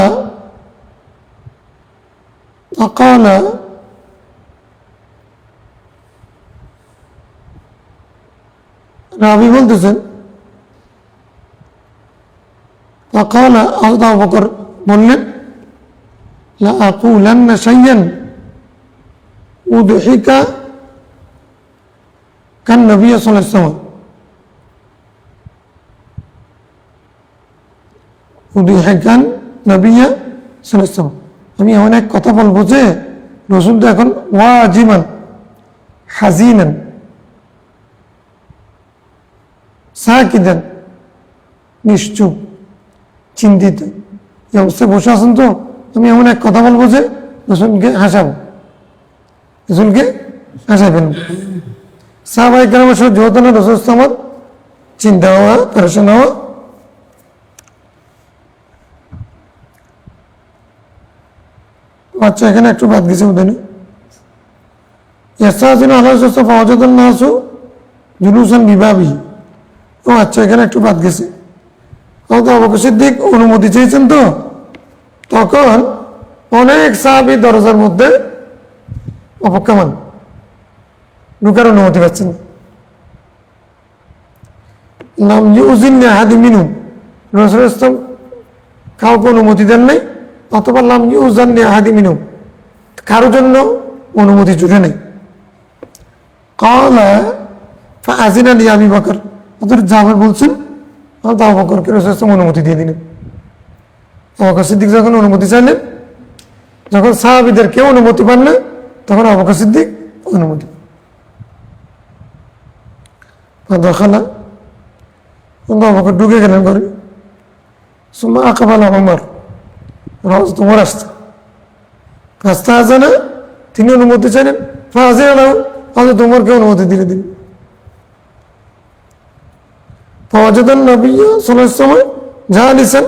فقال রাবি বলতেছেন فقال আবু বকর বললেন লা আকুলান্না শাইয়ান উদহিকা কান নবী সাল্লাল্লাহু আলাইহি ওয়াসাল্লাম উদহিকান নবী সাল্লাল্লাহু আলাইহি ওয়াসাল্লাম, আমি এমন এক কথা বলবো যে রাসূল তো এখন ওয়াজিমান হাজিনান সাকিদান নিশ্চুপ চিন্তিত এই অবস্থায় বসে আছেন, তো আমি এমন এক কথা বলবো যে রাসূলকে হাসাবো, রাসূলকে হাসাবেন। সাহাবায়ে কেরামের সাথে যৌথনা রাসূল আমার চিন্তা হওয়া পেরেশান হওয়া। আচ্ছা, এখানে একটু বাদ গেছে বোধ হয়। ইয়াস্তাযিনু আলাইহি ফাওয়াজাদান নাসু জুলুসান বিবাবি। ও আচ্ছা, এখানে একটু বাদ গেছে। হয়তো আবু বকর সিদ্দিক অনুমতি চেয়েছেন, তো তখন অনেক সাহাবী দরজার মধ্যে অপেক্ষমান, ঢুকার অনুমতি পাচ্ছেন। লাম ইউজিন আহাদি মিনহুম, রাসূল ইসলাম কাউকে অনুমতি দেন নাই, অথবা লাম ইউজান আহাদি মিনহুম, কারোর জন্য অনুমতি জুড়ে নেই। ক্বালা ফাআযিনা লি আবি বকর, হযরত জাবের বলছেন আবু বকরকে রাসূল ইসলাম অনুমতি দিয়ে দিলেন। আবু বকর সিদ্দিক যখন অনুমতি চাইলেন, যখন সাহাবীদের কেউ অনুমতি পান না, তখন আবু বকর সিদ্দিক অনুমতি ফাদাখালা, আবু বকর ঢুকে গেলেন ঘরে। সুম্মা আকবালা ওমর, ওমর আসছে, ফাস্তাআযানা, তিনি অনুমতি চাইলেন, ফাআযিনা লাহু, হযরত ওমরকে অনুমতি দিয়ে দিলেন। ফাওয়াজাদান নবী সাল্লাল্লাহু আলাইহি ওয়াসাল্লাম জালিসান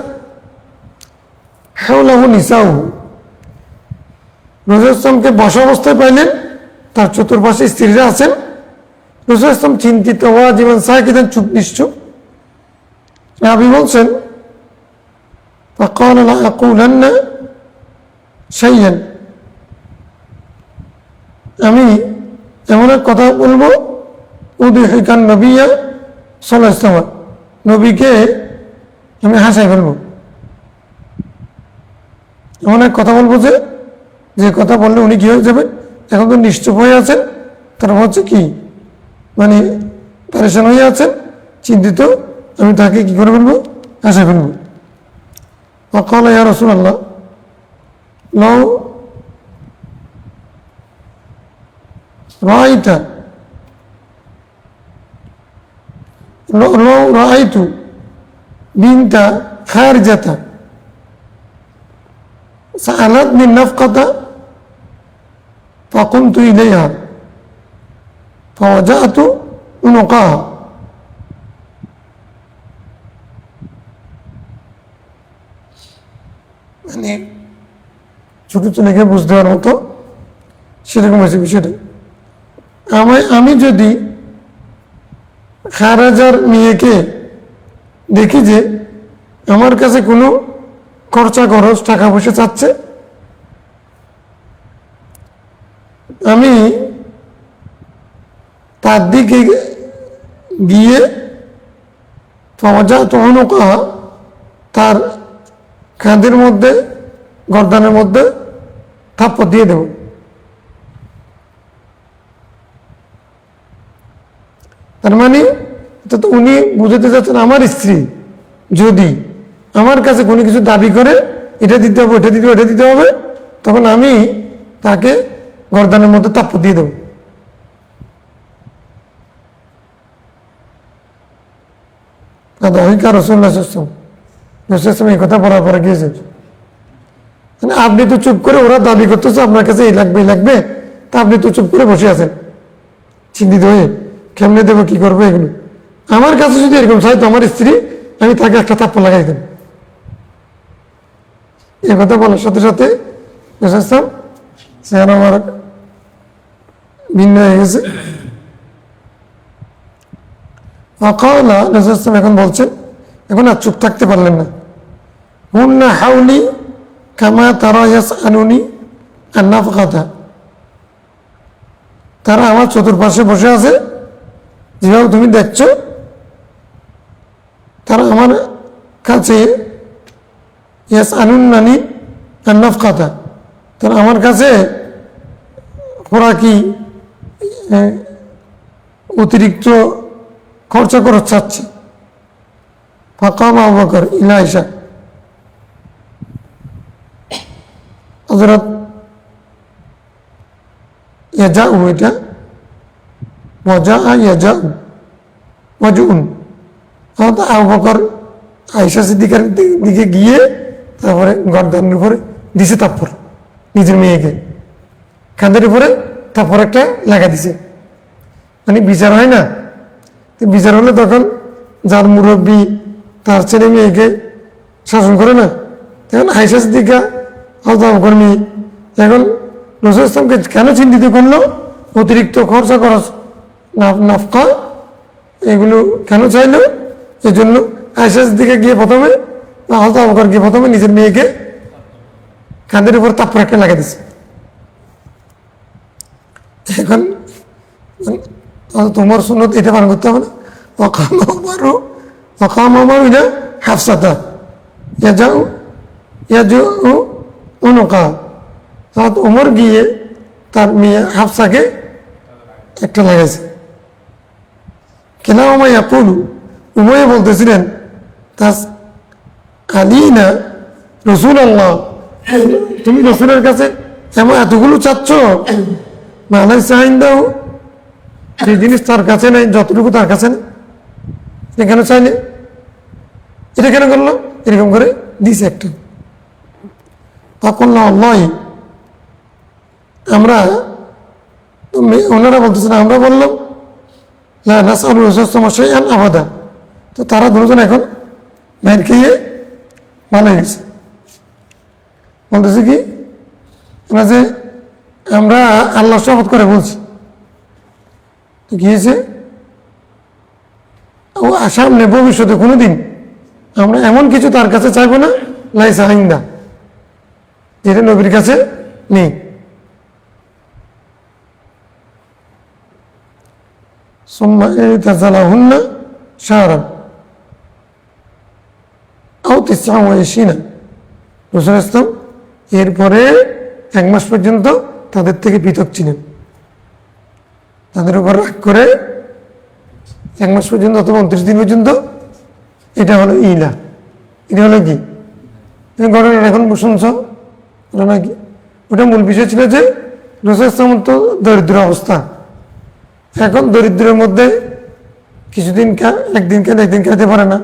হাওলাহু নিসাউ, রাসূল ইসলামকে বসা অবস্থায় পাইলেন, তার চতুর্পাশে স্ত্রীরা আছেন। রাসূল ইসলাম চিন্তিত হওয়া জীবন সাকিদান, চুপ নিশ্চুপ। রাবি বলছেন فقال لا أقولن شيئا, আমি এমন এক কথা বলবো উদহিকান নবী সাল্লাল্লাহু আলাইহি ওয়াসাল্লাম, নবীকে আমি হাসাই ফেলবো। এমন এক কথা বলবো যে কথা বললে উনি কি হয়ে যাবেন, এখন তো নিশ্চুপ হয়ে আছেন, তারপর হচ্ছে কি মানে পেরেশান হয়ে আছেন, চিন্তিত, আমি তাকে কি করে ফেলবো, হাসাই ফেলবো। وقال يا رسول الله لو رأيت بنت خارجة سألتني النفقة فقمت إليها فوجأت عنقها, মানে ছোট ছেলেকে বুঝতে দেওয়ার মতো সেরকম হয়েছে বিষয়টা। আমি যদি খারাজার মেয়েকে দেখি যে আমার কাছে কোনো খরচা খরচ টাকা পয়সা চাচ্ছে, আমি তার দিকে গিয়ে তার কাঁধের মধ্যে গর্দানের মধ্যে থাপ্পড় দিয়ে দেব। তার মানে তো উনি বুঝতে চাচ্ছেন আমার স্ত্রী যদি আমার কাছে কোনো কিছু দাবি করে, এটা দিতে হবে, ওটা দিতে হবে, এটা দিতে হবে, তখন আমি তাকে গর্দানের মধ্যে থাপ্পড় দিয়ে দেব। রাসূলুল্লাহ এই কথা বলার পরে গিয়েছে, মানে আপনি তো চুপ করে, ওরা দাবি করতেছে আপনার কাছে এই লাগবে এই লাগবে, তা আপনি তো চুপ করে বসে আছেন চিন্তিত হয়ে, কেমনে দেবো, কি করবো এগুলো। আমার কাছে যদি এরকম চাই তো আমার স্ত্রী, আমি তাকে একটা থাপ্পড় লাগাই দেব। এ কথা বলার সাথে সাথে বুঝেছিলাম চেহারা আমার ভিন্ন হয়ে গেছে। অকালা নজরুল এখন বলছেন, এখন আর চুপ থাকতে পারলেন না। হুন্না হাউলি কামা তারা ইয়াসআলুনি আন নাফকাতা, তারা আমার চতুর্পাশে বসে আছে, যেভাবে তুমি দেখছো তারা আমার কাছে ইয়াসআলুনানি আন নাফকাতা, তারা আমার কাছে খোরাকি অতিরিক্ত খরচা করে চাচ্ছে। ফাকাম আবু বকর ইলা আয়েশা, হযরত ইয়াজাউ, এটা ওয়াজা ইয়াজাউ ওয়াজুন, হযরত আবু বকর আয়েশা সিদ্দিকার দিকে গিয়ে তারপরে গর্দানের উপরে দিছে তাপ্পর, নিজের মেয়েকে কাঁধের উপরে তারপর একটা লাগা দিছে। মানে বিচার হয় না, বিচার হলে তখন যার মুরব্বী তার ছেলে মেয়েকে শাসন করে না, তখন আয়েশা সিদ্দিকা কর্মী এখন রাসূল ইসলামকে কেন চিন্তিত করলো, অতিরিক্ত খরচা খরচ নাফকা এগুলো কেন চাইলো, এই জন্য আয়েশা সিদ্দিকা গিয়ে প্রথমে হযরত আবু বকর গিয়ে প্রথমে নিজের মেয়েকে কাঁধের উপর তাপ্পর একটা লাগা দিছে। এখন তোমার সুন্নত এটা পালন করতে হবে না। ওয়াকাম উমর ইলা হাফসাতা ইয়াজু উনুকা, হযরত ওমর গিয়ে তার মেয়ে হাফসাকে একটা লাগাইছে। কিলাহুমা ইয়াকুলু, উভয়ে বলতেছিলেন তাস আলীনা রাসূলুল্লাহ, তুমি রাসূলের কাছে এমন এতগুলো চাচ্ছ, মালাইসা ইনদাহু, যে জিনিস তার কাছে নেই, যতটুকু তার কাছে নেই, এটা কেন চাইলে, এটা কেন করলো, এরকম করে দিছে একটা। তখন আল্লাহ, আমরা ওনারা বলতেছেন, আমরা বললাম লা নাসআলু রাসূলাল্লাহ শাইআন আবাদা, তো তারা দুজন এখন মাইর খেয়ে ভালো গেছে। বলতেছে কি ওরা যে আমরা আল্লাহ শপথ করে বলছি, তো গিয়েছে ও সামনে ভবিষ্যতে কোনোদিন আমরা এমন কিছু তার কাছে চাইবো না লাইসা আইন্দা, যেটা নবীর কাছে নেই। সুম্মা ইতাযালাহুন্না শাহরান আও 29, রাসূল ইসলাম এরপরে 1 মাস পর্যন্ত তাদের থেকে পৃথক ছিলেন, তাদের উপর রাগ করে 1 মাস পর্যন্ত অথবা 29 দিন পর্যন্ত। এটা হলো ইলা, এটা হলো কি ঘটনা এখন শুনছ নাকি, ওটা মূল বিষয় ছিল যে রাসূল ইসলাম তো দরিদ্র অবস্থা, এখন দরিদ্রের মধ্যে কিছুদিন একদিন খেলে একদিন খেতে পারে না,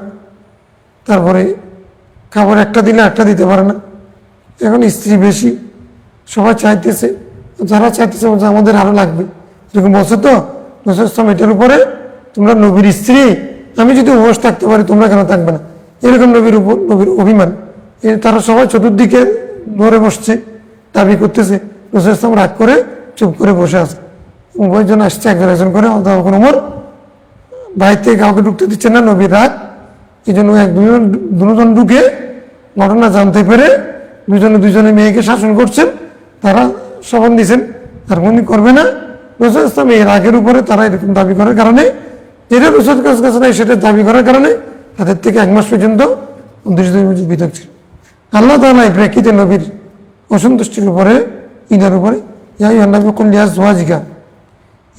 তারপরে খাবার একটা দিলে একটা দিতে পারে না, এখন স্ত্রী বেশি, সবাই চাইতেছে, যারা চাইতেছে আমাদের আরো লাগবে, এরকম বলছে। তো রাসূল ইসলাম এটার উপরে, তোমরা নবীর স্ত্রী, আমি যদি উপবাস থাকতে পারি তোমরা কেন থাকবে না, এরকম নবীর উপর নবীর অভিমান, তারা সবাই চতুর্দিকে ধরে বসছে, দাবি করতেছে। রাসূল ইসলাম রাগ করে চুপ করে বসে আছে, উভয়জন আসছে একজন একজন করে। ওমর বাড়িতে কাউকে ঢুকতে দিচ্ছে না, নবীর রাগ, এই জন্য দুজন ঢুকে ঘটনা জানতে পেরে দুজনের মেয়েকে শাসন করছেন, তারা শপথ দিচ্ছেন আর কোনদিন করবে না। রাসূল ইসলাম এই রাগের উপরে তারা এরকম দাবি করার কারণে, যেটা রাসূলের কাছে নাই সেটা দাবি করার কারণে তাদের থেকে 1 মাস পর্যন্ত 29 দিন পৃথক ছিল। আল্লাহ তাআলা এই প্রেক্ষিতে নবীর অসন্তুষ্টির উপরে, ঈদের উপরে ইয়া আইয়ুহান নাবী কুল লিআজওয়াজিকা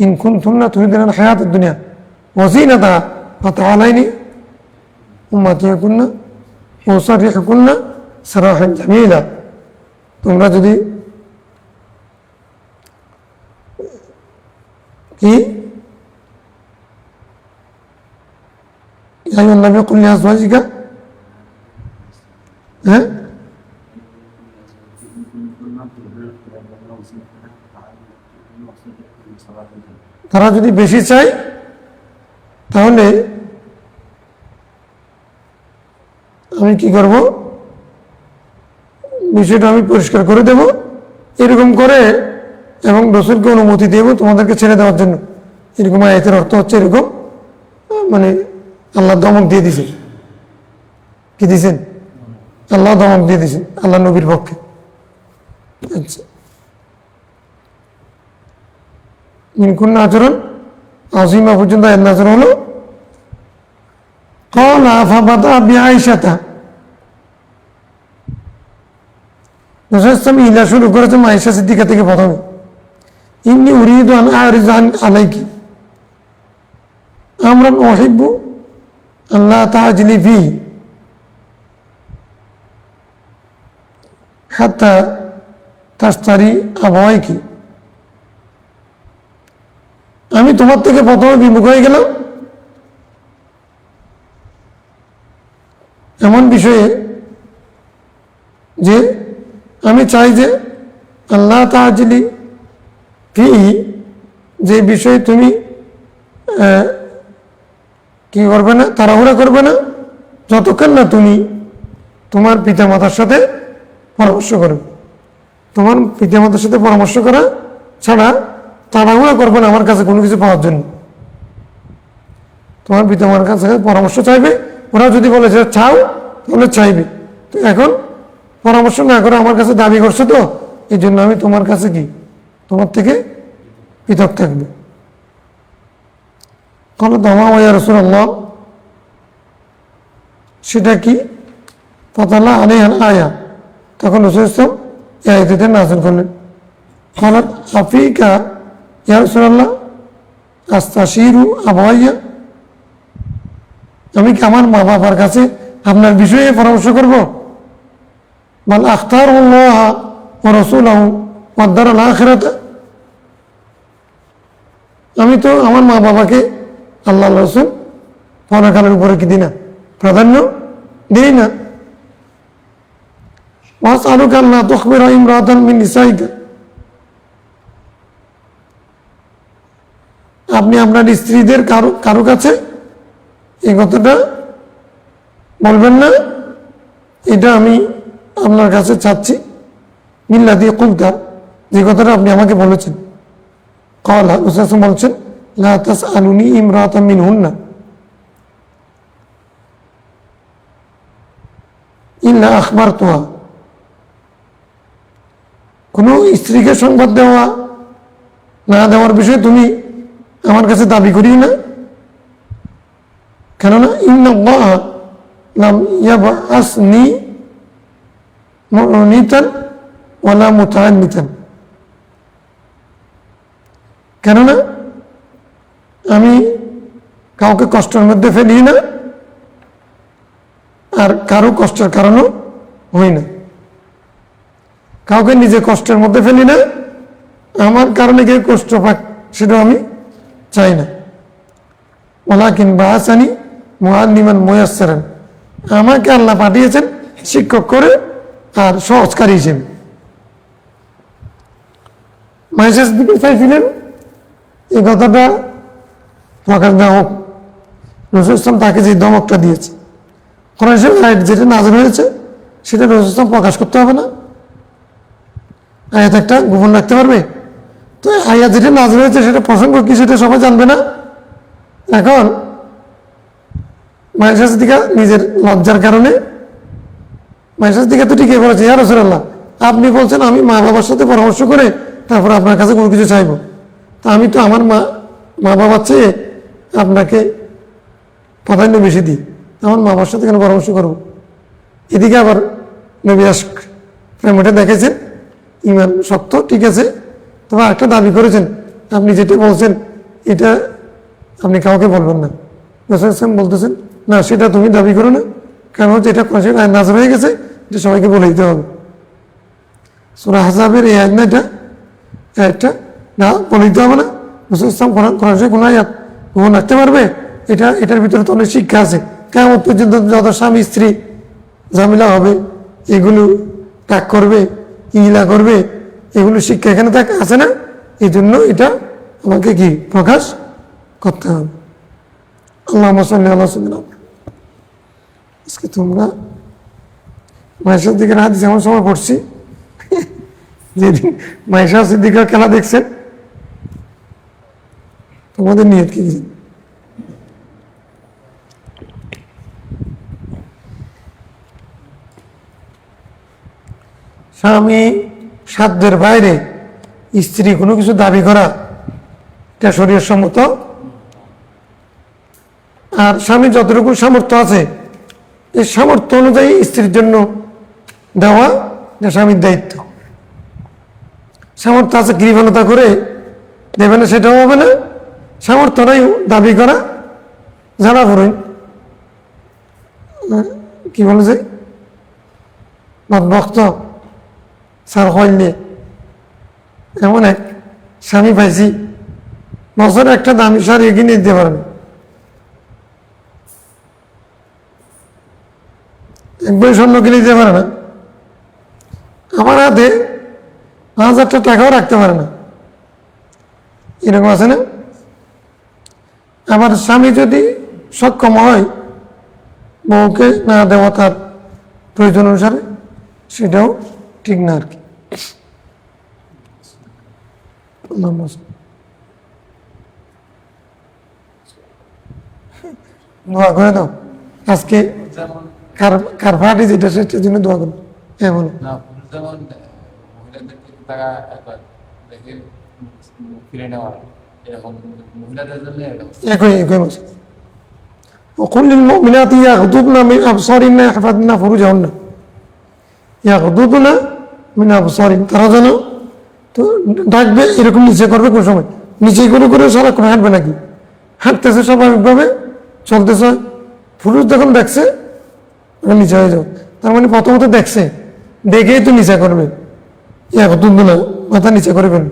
ইন কুনতুন্না তুরিদুনাল হায়াতাদ দুনিয়া ওয়া যিনাতাহা ফাতাআলাইনি উম্মাতিকুন্না ওয়া উসাররিহুকুন্না সারাহান জামিলা, তোমরা যদি কি ইয়া আইয়ুহান নাবী কুল লিআজওয়াজিকা, হ্যাঁ তারা যদি বেশি চায় তাহলে আমি কি করব, বিষয়টা আমি পরিষ্কার করে দেব, এরকম করে, এবং রসুলকে অনুমতি দেব তোমাদেরকে ছেড়ে দেওয়ার জন্য। এরকম আয়াতের অর্থ হচ্ছে এরকম, মানে আল্লাহ ধমক দিয়ে দিয়েছেন। কি দিয়েছেন? আল্লাহ ধমক দিয়ে দিয়েছেন আল্লাহ নবীর পক্ষে। আচ্ছা, মিনকুন আচরণ আজিমা পর্যন্ত এর নাচর হলো। قال فبدأ بعائشة রাসূল ইলা শুরু করেছেন আয়েশা সিদ্দিকা থেকে প্রথমে। ইন্নী উরিদু আন আরিজ আলাইকি আমরান উহিব্বু আল্লাহ তাআজলি ফি হাত্তা তাশতারি আবাওয়াইকি। আমি তোমার থেকে প্রথমে বিমুখ হয়ে গেলাম এমন বিষয়ে যে আমি চাই যে আল্লাহ তাআজলি ফি, যে বিষয়ে তুমি কি করবে না, তাড়াহুড়া করবে না, যতক্ষণ না তুমি তোমার পিতামাতার সাথে পরামর্শ করবে। তোমার পিতামাতার সাথে পরামর্শ করা ছাড়া তাড়াহুড়া করবে না আমার কাছে কোনো কিছু পাওয়ার জন্য। তোমার পিতামাতার কাছে পরামর্শ চাইবে, ওরা যদি বলে যে চাও তাহলে চাইবে। তো এখন পরামর্শ না করে আমার কাছে দাবি করছে, তো এই জন্য আমি তোমার কাছে কি তোমার থেকে পৃথক থাকবে। কল দমা ওয়া রাসূলুল্লাহ, সেটা কি? ফাতালা আলাইহাল আয়া, তখন রাসূল সাল্লাল্লাহু আলাইহি ওয়াসাল্লাম এই আয়াতটি নাযিল করলেন। ক্বালাত আফিকা ইয়া রাসূলুল্লাহ আস্তাশিরু আবাওয়াইয়া, আমি কি আমার মা বাবার কাছে আপনার বিষয়ে পরামর্শ করব? বাল আখতারুল্লাহ ওয়া রাসূলাহু ওয়াদ দারাল আখিরাতা, আমি তো আমার মা বাবাকে আল্লাহ রাসূল পরকালের উপরে কি দিই না, প্রাধান্য দিই না। ওয়াসআলুকা আল্লা তুখবিরা ইমরাতান মিন নিসাইকা, আপনি আপনার স্ত্রীদের কারো কাছে এই কথাটা বলবেন না, এটা আমি আপনার কাছে চাচ্ছি। মিল্লাতি কুলতা, যে কথাটা আপনি আমাকে বলেছেন। ক্বালা, রাসূল বলছেন লা তাসআলুনি ইমরাতাম মিনহুন্না ইল্লা আখবারতুহা, কোন স্ত্রীকে সংবাদ দেওয়া না দেওয়ার বিষয়ে তুমি আমার কাছে দাবি করিও না, কেননা ইন্নাল্লাহ লাম ইয়াবআসনি মুনিতান ওয়ালা মুতাআন্নিতান, কেননা আমি কাউকে কষ্টের মধ্যে ফেলি না, আর কারো কষ্টের কারণও হই না। কাউকে নিজে কষ্টের মধ্যে ফেলি না, আমার কারণে কেউ কষ্ট পাক সেটাও আমি চাই না। ওয়ালাকিন বাআসানি মুআল্লিমান মুয়াসসিরান, আমাকে আল্লাহ পাঠিয়েছেন শিক্ষক করে আর সহজকারী হিসেবে। মাইসেস দিকে চাইছিলেন এই কথাটা প্রকাশ না হোক, রাসূল ইসলাম তাকে যে ধমকটা দিয়েছে, কোরআন শরীফের আয়াত যেটা নাযিল হয়েছে সেটা রাসূল ইসলাম প্রকাশ করতে হবে না? আয়াত একটা গোপন রাখতে পারবে? তো আয়াত যেটা নাযিল হয়েছে সেটা প্রসঙ্গ কি সেটা সবাই জানবে না। এখন মায়েশা সিদ্দিকা নিজের লজ্জার কারণে, মায়েশা সিদ্দিকা তো ঠিকই বলেছে, ইয়া রাসূলুল্লাহ আপনি বলছেন আমি মা বাবার সাথে পরামর্শ করে তারপর আপনার কাছে কোনো কিছু চাইবো, তা আমি তো আমার মা বাবার চেয়ে আপনাকে প্রাধান্য বেশি দিই, আমার মা বাবার সাথে কেন পরামর্শ করবো? এদিকে আবার নবী আশক প্রেমটা দেখেছেন, ইমান শক্ত, ঠিক আছে, তবে একটা দাবি করেছেন, আপনি যেটা বলছেন এটা আপনি কাউকে বলবেন না। রাসূল সাল্লাল্লাহু বলতেছেন না, সেটা তুমি দাবি করো না, কারণ হচ্ছে এটা নাযিল হয়ে গেছে, এটা সবাইকে বলে দিতে হবে। সূরা আহজাবের এই আয়াত না, এটা না বলে দিতে হবে না। রাসূল সাল্লাল্লাহু আলাইহি ওয়াসাল্লাম কোরআন শরীফ কোন আয়াত গোপন রাখতে পারবে? এটার ভিতরে তো অনেক শিক্ষা আছে। কিয়ামত পর্যন্ত যত স্বামী স্ত্রী ঝামেলা হবে, এগুলো ত্যাগ করবে, ইলা করবে, এগুলো শিক্ষা এখানে আছে না? এই জন্য এটা আমাকে কি প্রকাশ করতে হবে। আল্লাহুম্মা সাল্লি আলা সাইয়্যিদিনা, আজকে তোমরা মাইশা সিদ্দিকার হাদিস এমন সময় পড়ছি যেদিন মাইশা সিদ্দিকার খেলা দেখছেন তোমাদের নিয়ত কি? স্বামী সাধ্যের বাইরে স্ত্রী কোনো কিছু দাবি করা এটা শরীয়ত সম্মত। আর স্বামী যতটুকু সামর্থ্য আছে এই সামর্থ্য অনুযায়ী স্ত্রীর জন্য দেওয়া এটা স্বামীর দায়িত্ব। সামর্থ্য আছে কৃপণতা করে দেবে না সেটাও হবে না, সামর্থ্য নাই দাবি করা জানা পড়ুন কি বলে যে ভক্ত স্যার হইলে এমন এক স্বামী পাইছি বছরে একটা দামি শাড়ি কিনে দিতে পারেন, একবার স্বর্ণ কিনে দিতে পারে না, আমার হাতে 5,000 টাকাও রাখতে পারে না, এরকম আছে না? আবার স্বামী যদি সক্ষম হয় বউকে না দেওয়া তার প্রয়োজন অনুসারে সেটাও ঠিক না আর কি। দোয়া করে দাও আজকে কার ফাটি যেটা সেটার জন্য দোয়া করো। হ্যাঁ বলো। একই বলছে وقل للمؤمنات يغضضن من أبصارهن يحفظن فروجهن يغضضن من أبصارهن তারা যেন তো ডাকবে এরকম নিচে করবে কোন সময় নিচে করে সারাক্ষণ হাঁটবে নাকি, হাঁটতেছে স্বাভাবিকভাবে চলতেছে, পুরুষ যখন দেখছে নিচে হয়ে যাও, তার মানে প্রথমত দেখছে দেখেই তো নিচে করবে, يغضضن মাথা নিচে করবেন।